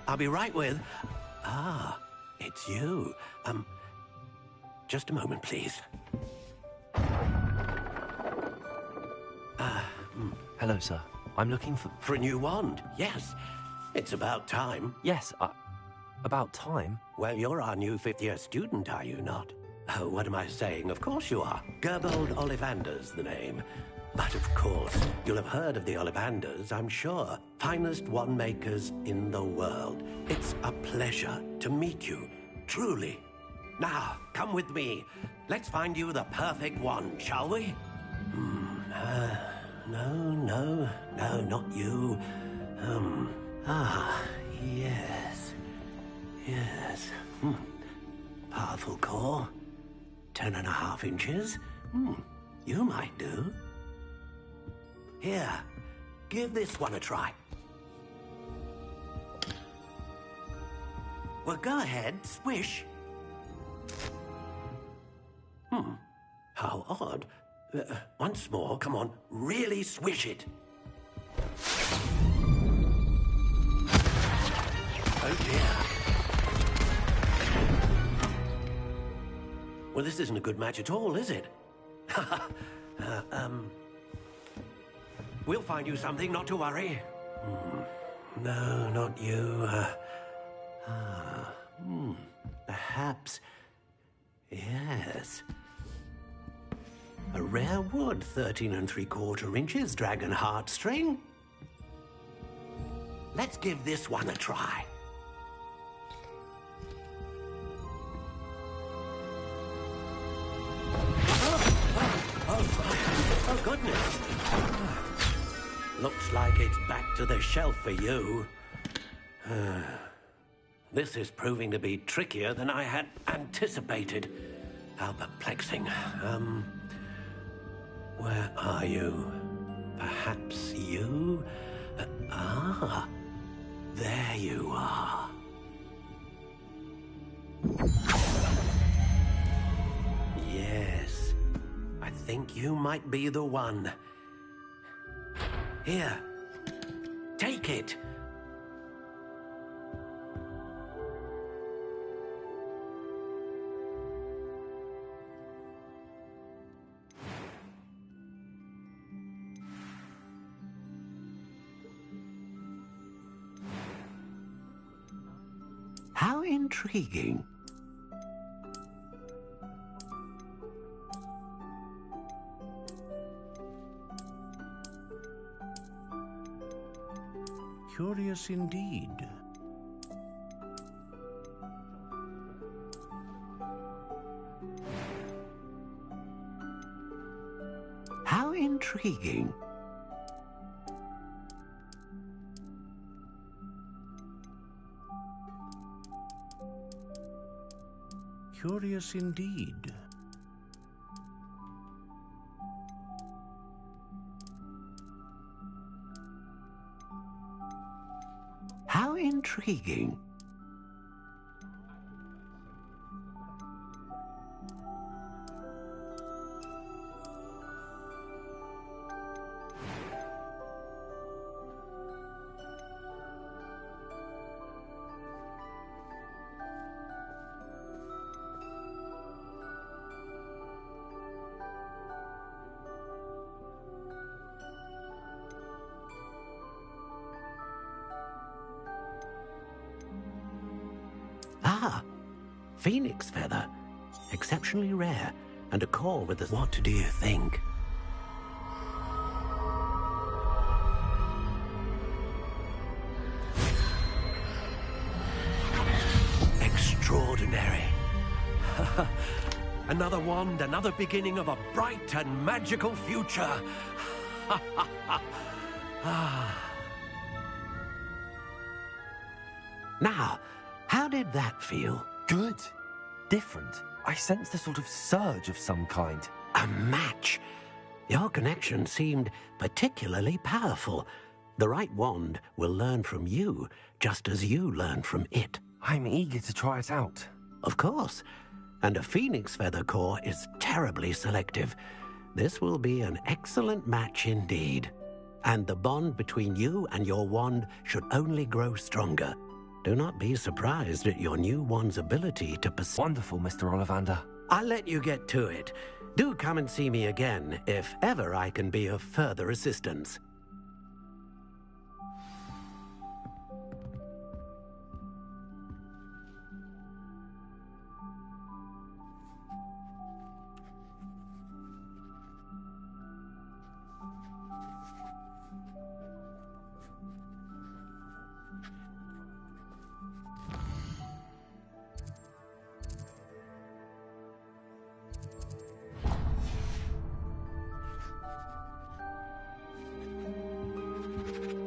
I'll be right with... Ah, it's you. Just a moment, please. Hello, sir. I'm looking for... For a new wand, yes. It's about time. Yes, about time? Well, you're our new fifth-year student, are you not? Oh, what am I saying? Of course you are. Gerbold Ollivander's the name. But of course, you'll have heard of the Ollivanders, I'm sure. Finest wand makers in the world. It's a pleasure to meet you, truly. Now, come with me. Let's find you the perfect wand, shall we? No, not you. Yes. Powerful core. 10.5 inches. You might do. Here, give this one a try. Well, go ahead, swish. How odd. Once more, come on, really swish it. Oh dear. Well, this isn't a good match at all, is it? We'll find you something, not to worry. No, not you. Perhaps... Yes. A rare wood, 13 3/4 inches, dragon heartstring. Let's give this one a try. Oh, goodness. Looks like it's back to the shelf for you. This is proving to be trickier than I had anticipated. How perplexing. Where are you? Perhaps you? There you are. Yes, I think you might be the one. Here, take it. How intriguing. Curious indeed. How intriguing. Curious indeed. How intriguing. Phoenix feather. Exceptionally rare. And a core with a... What do you think? Extraordinary. Another wand, another beginning of a bright and magical future. Now, how did that feel? Good. Different. I sensed a sort of surge of some kind. A match. Your connection seemed particularly powerful. The right wand will learn from you, just as you learn from it. I'm eager to try it out. Of course. And a phoenix feather core is terribly selective. This will be an excellent match indeed. And the bond between you and your wand should only grow stronger. Do not be surprised at your new wand's ability to perceive. Wonderful, Mr. Ollivander. I'll let you get to it. Do come and see me again, if ever I can be of further assistance.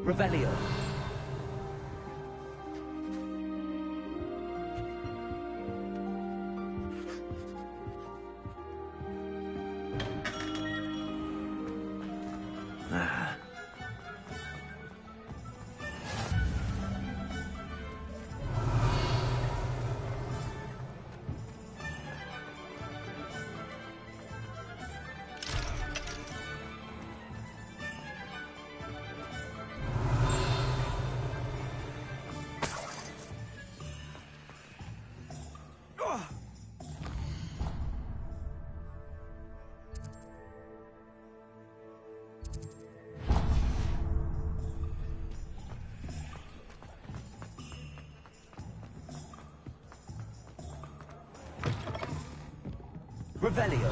Revelio. Revelio.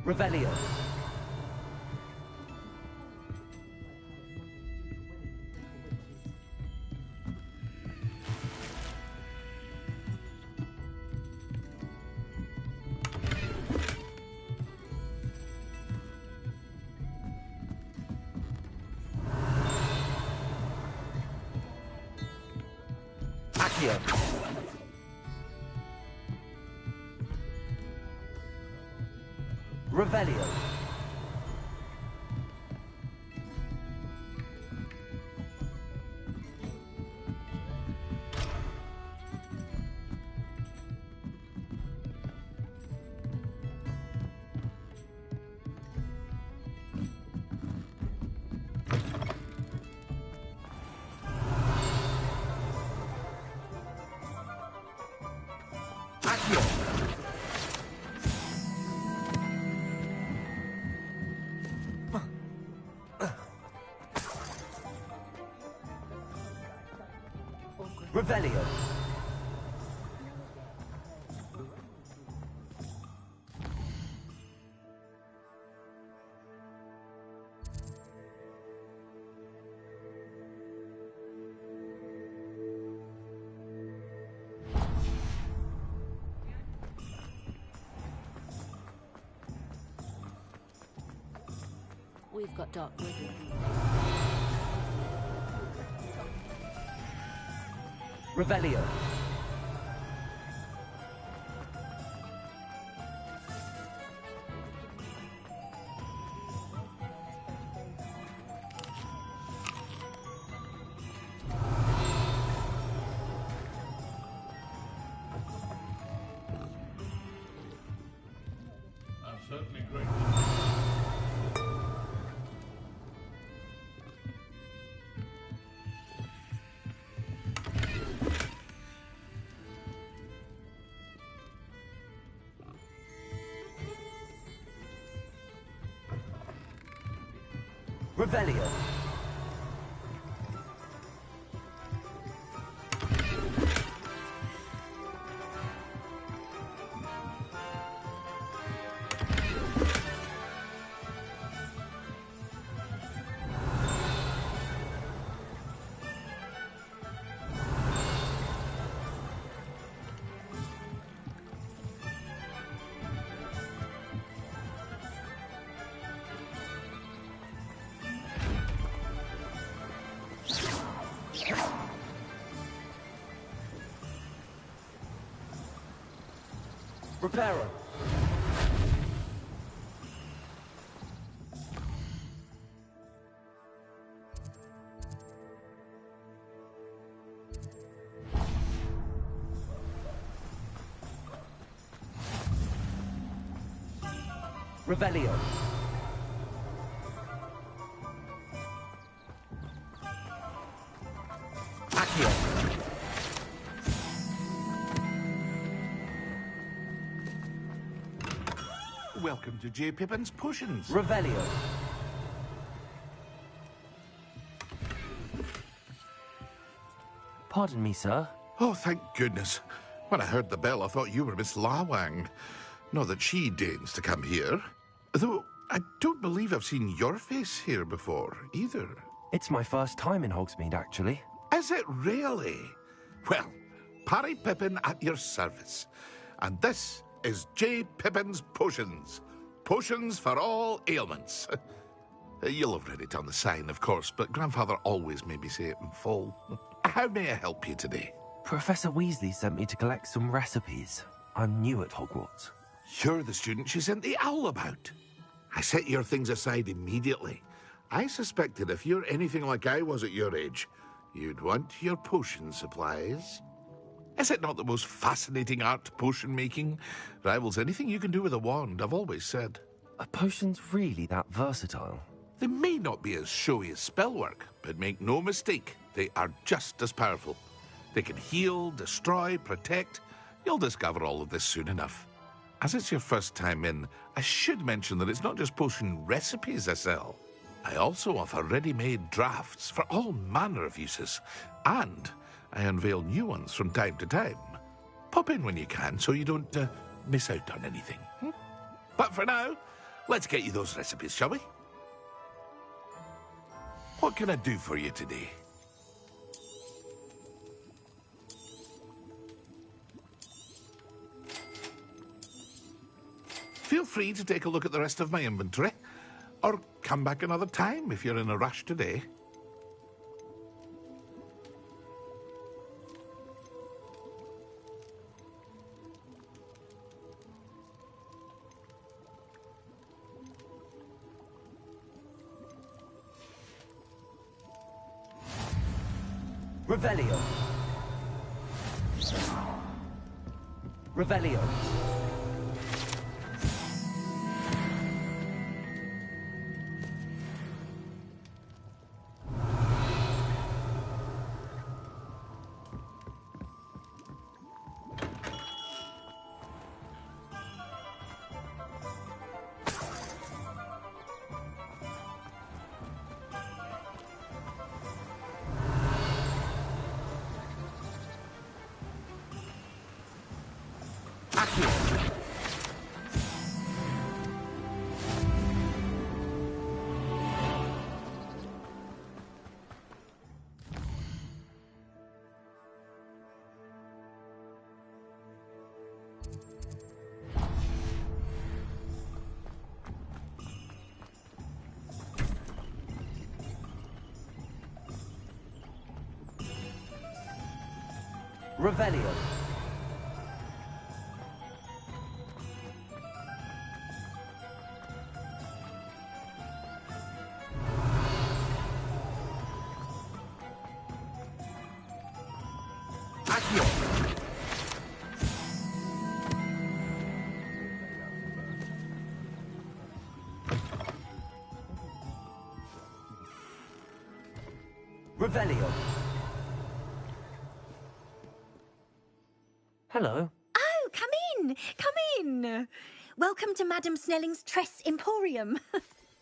Revelio. Accio. Revelio. Accio. Revelio. We've got Dark Wizard. Revelio. I'm certainly grateful. Revelio. Reparo. Revelio. Accio. Welcome to J. Pippin's Potions. Revelio. Pardon me, sir. Oh, thank goodness. When I heard the bell, I thought you were Miss Lawang. Not that she deigns to come here. Though, I don't believe I've seen your face here before, either. It's my first time in Hogsmeade, actually. Is it really? Well, Parry Pippin at your service. And this is J. Pippin's Potions. Potions for all ailments. You'll have read it on the sign, of course, but Grandfather always made me say it in full. How may I help you today? Professor Weasley sent me to collect some recipes. I'm new at Hogwarts. You're the student she sent the owl about. I set your things aside immediately. I suspected if you're anything like I was at your age, you'd want your potion supplies. Is it not the most fascinating art, potion making? Rivals anything you can do with a wand, I've always said. Are potions really that versatile? They may not be as showy as spellwork, but make no mistake, they are just as powerful. They can heal, destroy, protect. You'll discover all of this soon enough. As it's your first time in, I should mention that it's not just potion recipes I sell. I also offer ready-made drafts for all manner of uses, and I unveil new ones from time to time. Pop in when you can so you don't miss out on anything. But for now, let's get you those recipes, shall we? What can I do for you today? Feel free to take a look at the rest of my inventory, or come back another time if you're in a rush today. Revelio. Revelio. Revelio. Accio. Revelio. Hello. Oh, come in. Come in. Welcome to Madame Snelling's Tress Emporium.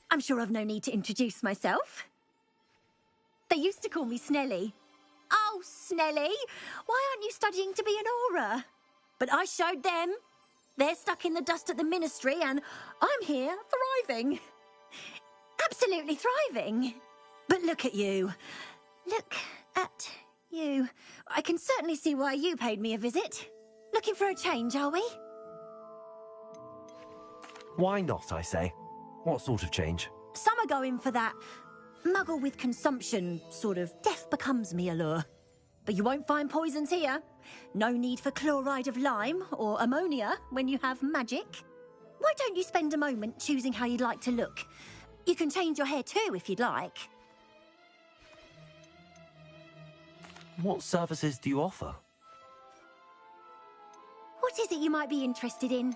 I'm sure I've no need to introduce myself. They used to call me Snelly. Oh, Snelly, why aren't you studying to be an aura? But I showed them. They're stuck in the dust at the ministry, and I'm here thriving. Absolutely thriving. But look at you. Look at you. I can certainly see why you paid me a visit. Looking for a change, are we? Why not, I say? What sort of change? Some are going for that muggle with consumption, sort of death becomes me allure. But you won't find poisons here. No need for chloride of lime or ammonia when you have magic. Why don't you spend a moment choosing how you'd like to look? You can change your hair too if you'd like. What services do you offer? What is it you might be interested in?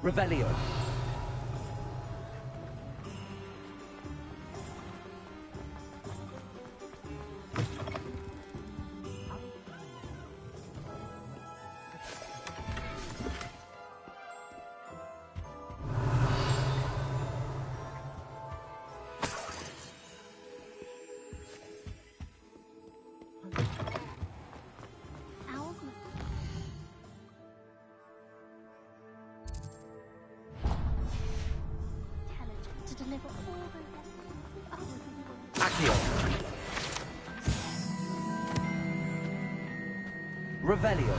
Revelio. To deliver all the Accio. Revelio.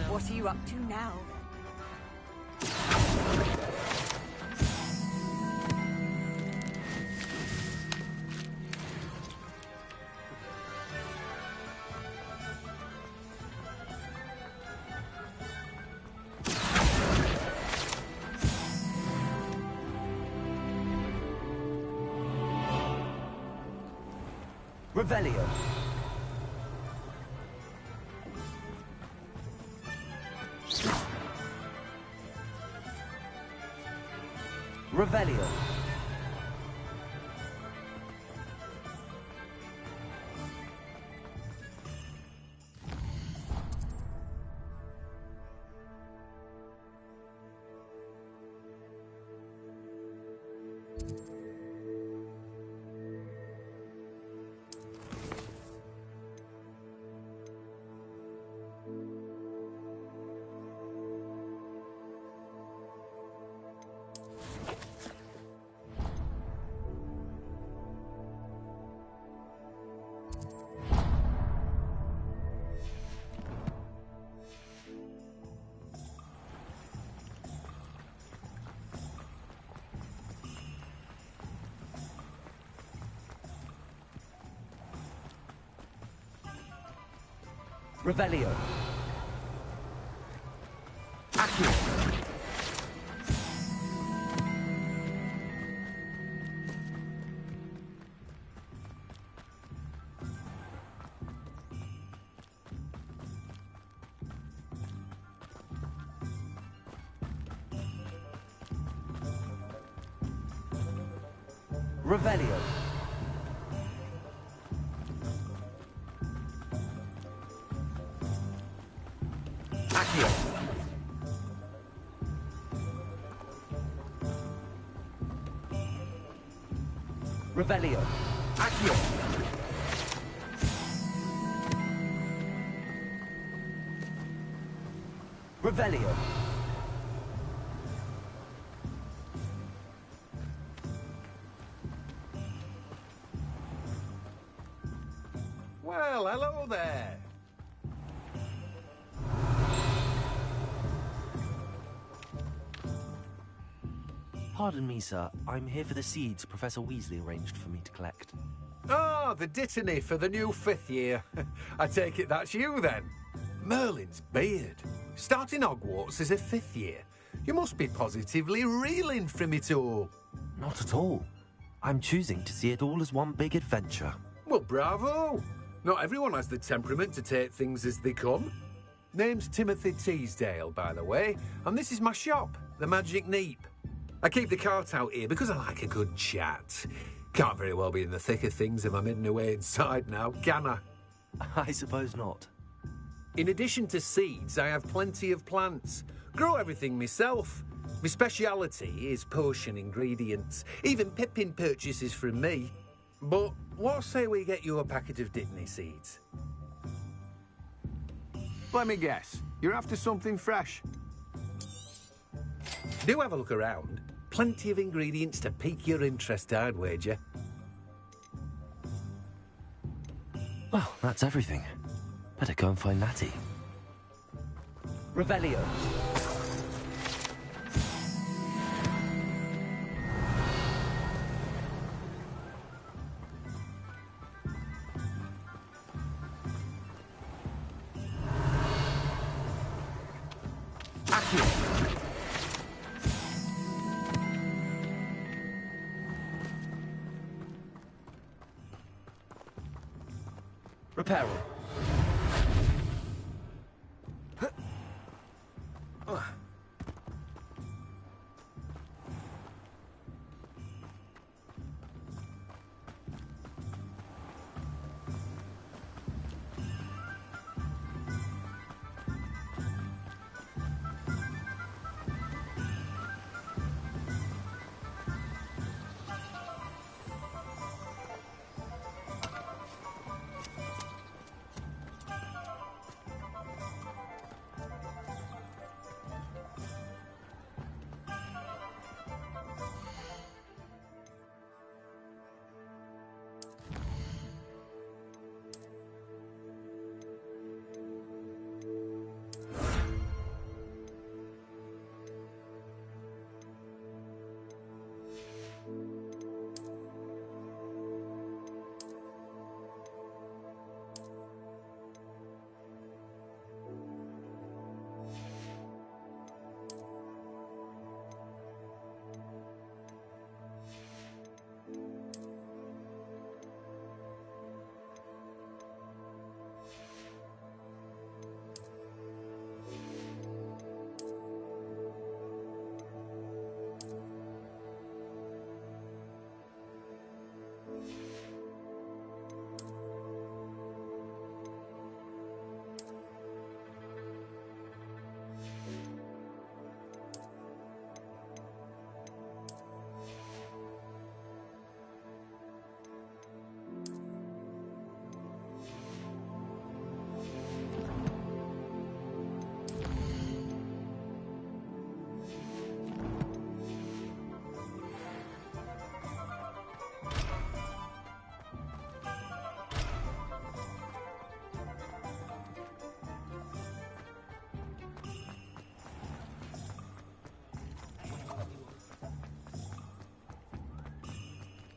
What are you up to now? Revelio. Revelio. Revelio. Accio. Revelio. Accio. Revelio. Accio. Revelio. Well, hello there. Pardon me, sir. I'm here for the seeds Professor Weasley arranged for me to collect. Ah, the dittany for the new 5th year. I take it that's you, then. Merlin's beard. Starting Hogwarts as a 5th year. You must be positively reeling from it all. Not at all. I'm choosing to see it all as one big adventure. Well, bravo. Not everyone has the temperament to take things as they come. Name's Timothy Teasdale, by the way, and this is my shop, the Magic Neep. I keep the cart out here because I like a good chat. Can't very well be in the thick of things if I'm hidden away inside now, can I? I suppose not. In addition to seeds, I have plenty of plants. Grow everything myself. My speciality is potion ingredients. Even Pippin purchases from me. But what say we get you a packet of Dittany seeds? Let me guess. You're after something fresh. Do have a look around. Plenty of ingredients to pique your interest, I'd wager. Well, that's everything. Better go and find Natty. Revelio. Reparo.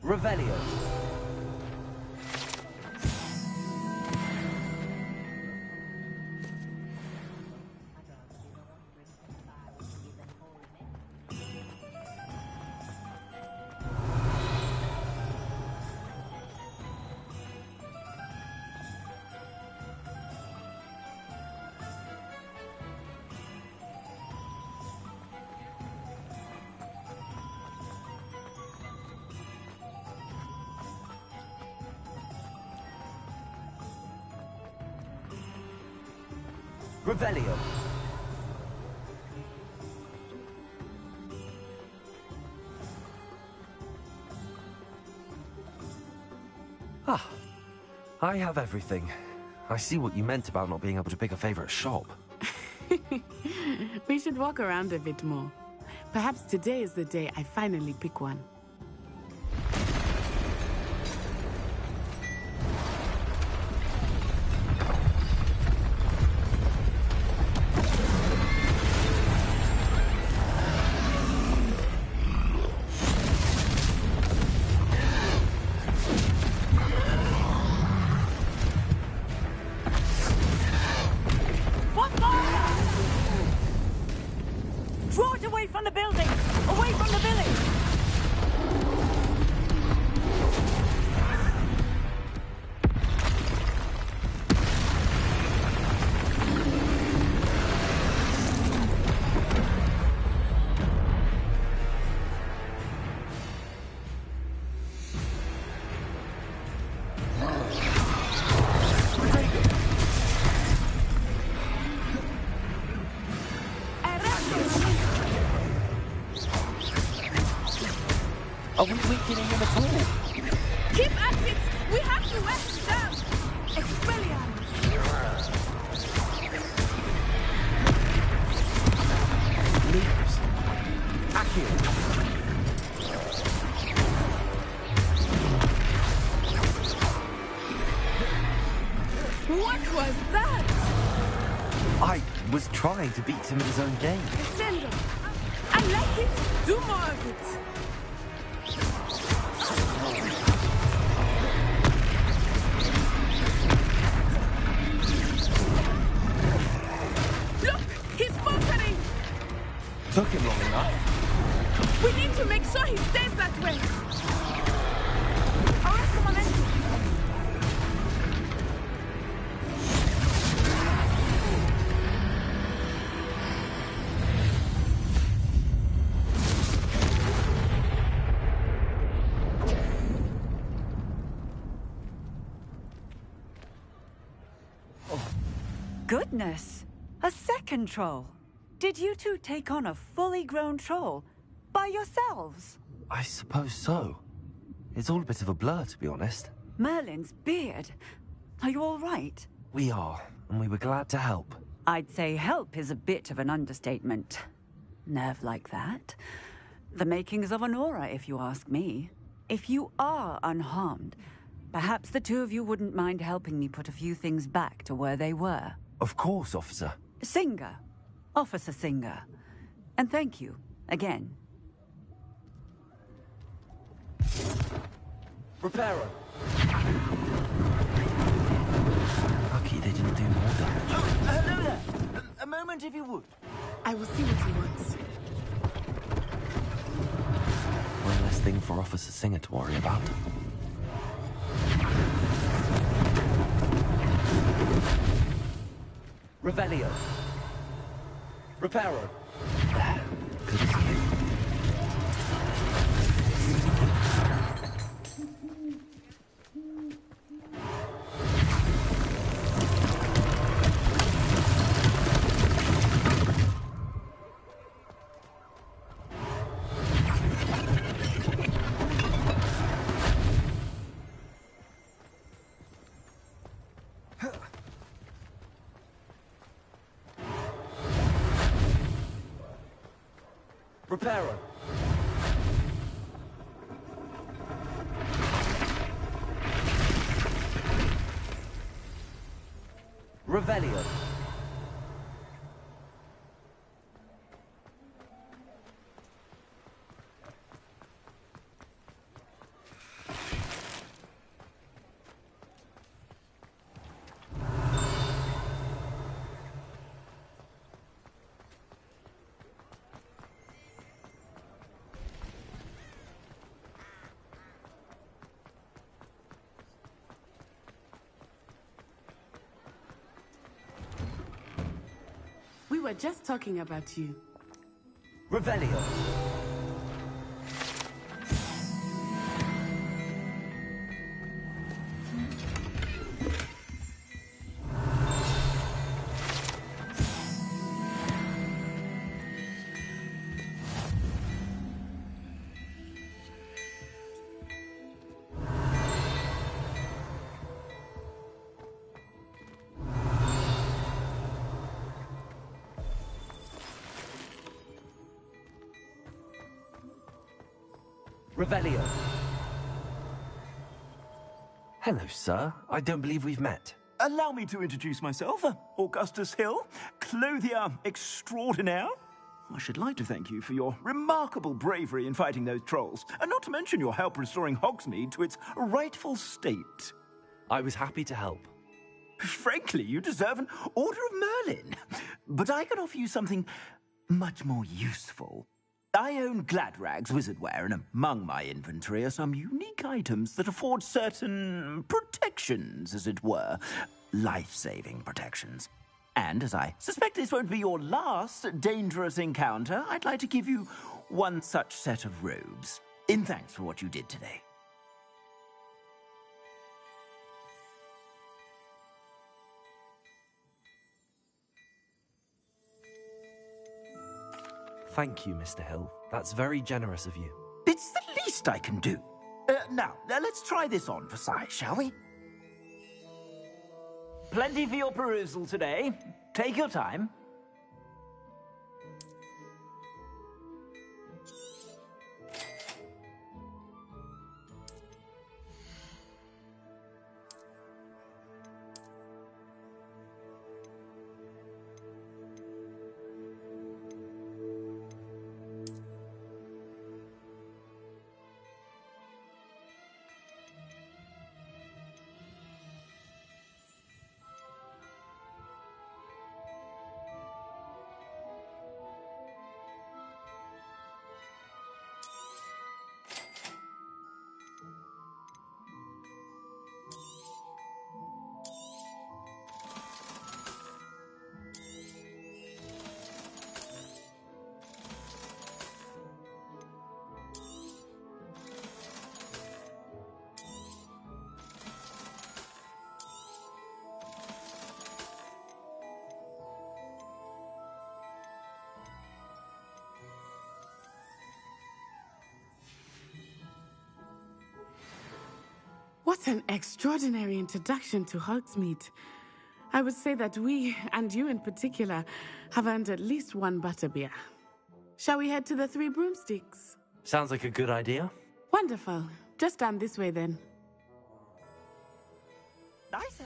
Revelio. Revelio. Ah, I have everything. I see what you meant about not being able to pick a favorite shop. We should walk around a bit more. Perhaps today is the day I finally pick one. Are we weakening him at all? Keep at it! We have to west them! Expelliarmus! Leaves. Accio. What was that? I was trying to beat him at his own game. Descendo! I like it! Do more of it! Look! He's faltering! Took him long enough. We need to make sure he stays that way! Ahora es como lento. Goodness! A second troll! Did you two take on a fully grown troll? By yourselves? I suppose so. It's all a bit of a blur, to be honest. Merlin's beard. Are you all right? We are, and we were glad to help. I'd say help is a bit of an understatement. Nerve like that. The makings of an aura, if you ask me. If you are unharmed, perhaps the two of you wouldn't mind helping me put a few things back to where they were. Of course, officer. Singer. Officer Singer. And thank you, again. Reparo. Lucky they didn't do more damage. Hello there. A moment if you would. I will see what he wants. One less thing for Officer Singer to worry about. Revelio. Reparo. Good as new. Reparo. Revelio. We were just talking about you. Revelio. Revelio. Hello, sir. I don't believe we've met. Allow me to introduce myself, Augustus Hill, clothier extraordinaire. I should like to thank you for your remarkable bravery in fighting those trolls, and not to mention your help restoring Hogsmeade to its rightful state. I was happy to help. Frankly, you deserve an Order of Merlin. But I can offer you something much more useful. I own Gladrag's wizardware, and among my inventory are some unique items that afford certain protections, as it were. Life-saving protections. And as I suspect this won't be your last dangerous encounter, I'd like to give you one such set of robes, in thanks for what you did today. Thank you, Mr. Hill. That's very generous of you. It's the least least I can do. Now, let's try this on for size, shall we? Plenty for your perusal today. Take your time. What an extraordinary introduction to Hogsmeade. I would say that we, and you in particular, have earned at least one butterbeer. Shall we head to the Three Broomsticks? Sounds like a good idea. Wonderful. Just down this way then. Nice.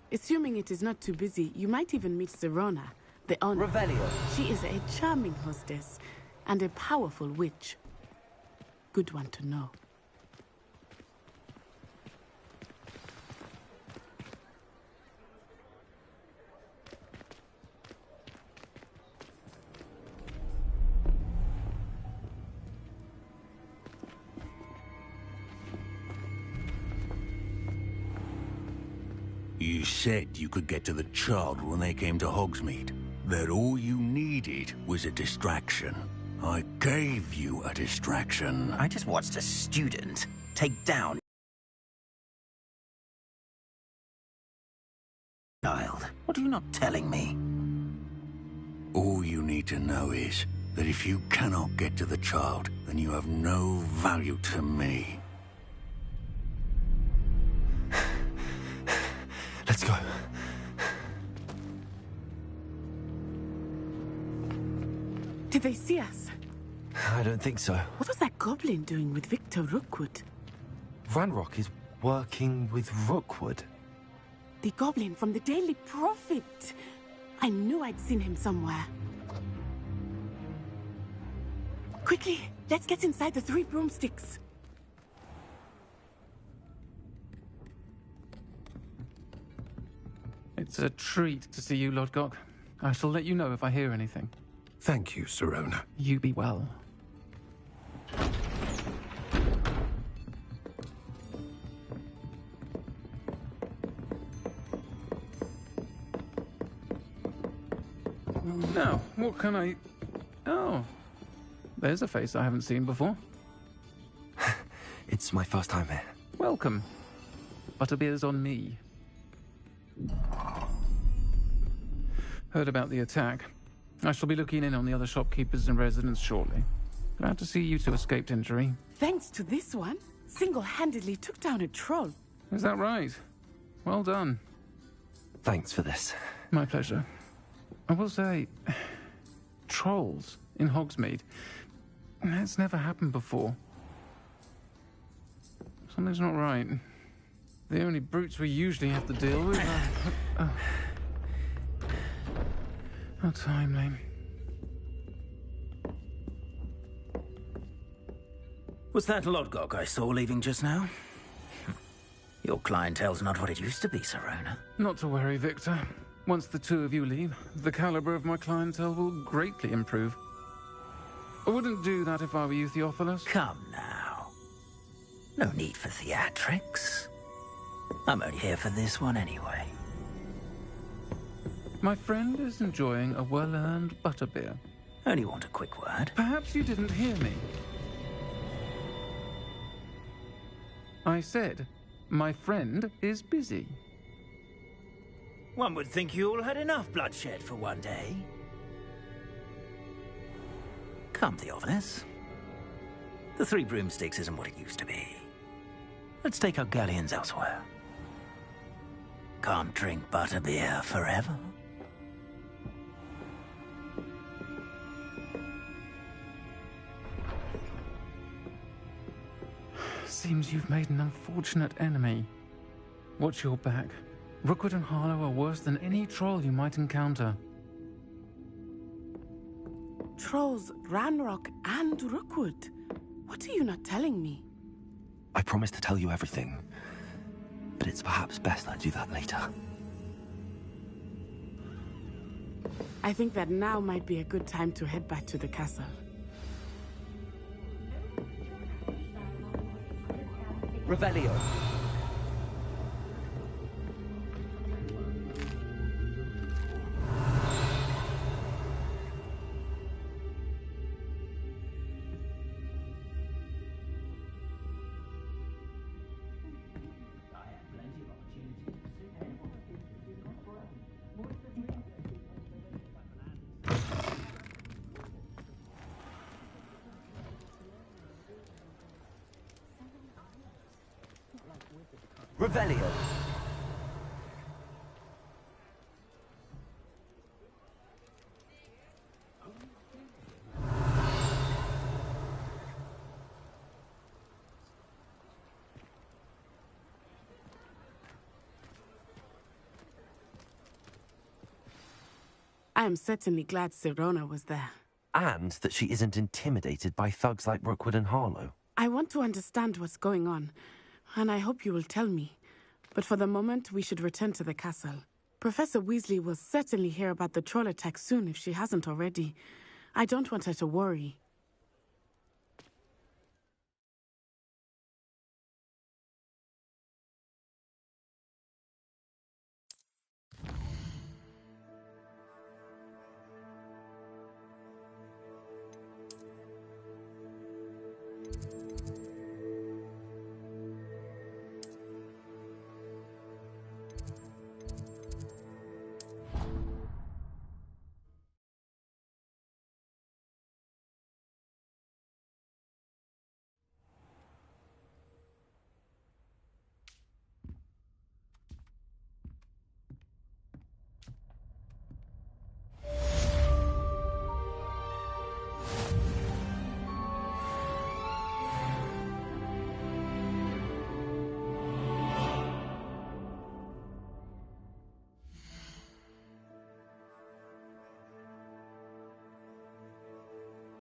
Assuming it is not too busy, you might even meet Serona, the owner. Revelio. She is a charming hostess and a powerful witch. Good one to know. You said you could get to the child when they came to Hogsmeade. That all you needed was a distraction. I gave you a distraction. I just watched a student take down child. What are you not telling me? All you need to know is that if you cannot get to the child, then you have no value to me. Let's go. Did they see us? I don't think so. What was that goblin doing with Victor Rookwood? Ranrock is working with Rookwood. The goblin from the Daily Prophet. I knew I'd seen him somewhere. Quickly, let's get inside the Three Broomsticks. It's a treat to see you, Lodgok. I shall let you know if I hear anything. Thank you, Serona. You be well. Now, what can I... Oh, there's a face I haven't seen before. It's my first time here. Welcome. Butterbeer's on me. Heard about the attack. I shall be looking in on the other shopkeepers and residents shortly. Glad to see you two escaped injury. Thanks to this one, single-handedly took down a troll. Is that right? Well done. Thanks for this. My pleasure. I will say, trolls in Hogsmeade. That's never happened before. Something's not right. The only brutes we usually have to deal with are... How timely. Was that Lodgok I saw leaving just now? Your clientele's not what it used to be, Serona. Not to worry, Victor. Once the two of you leave, the caliber of my clientele will greatly improve. I wouldn't do that if I were you, Theophilus. Come now. No need for theatrics. I'm only here for this one anyway. My friend is enjoying a well-earned butterbeer. Only want a quick word. Perhaps you didn't hear me. I said, my friend is busy. One would think you all had enough bloodshed for one day. Come, Theophilus. The Three Broomsticks isn't what it used to be. Let's take our galleons elsewhere. Can't drink butterbeer forever. Seems you've made an unfortunate enemy. Watch your back. Rookwood and Harlow are worse than any troll you might encounter. Trolls, Ranrock, and Rookwood. What are you not telling me? I promised to tell you everything, but it's perhaps best I do that later. I think that now might be a good time to head back to the castle. Revelio. Revelio. I am certainly glad Serona was there. And that she isn't intimidated by thugs like Rookwood and Harlow. I want to understand what's going on, and I hope you will tell me. But for the moment, we should return to the castle. Professor Weasley will certainly hear about the troll attack soon if she hasn't already. I don't want her to worry.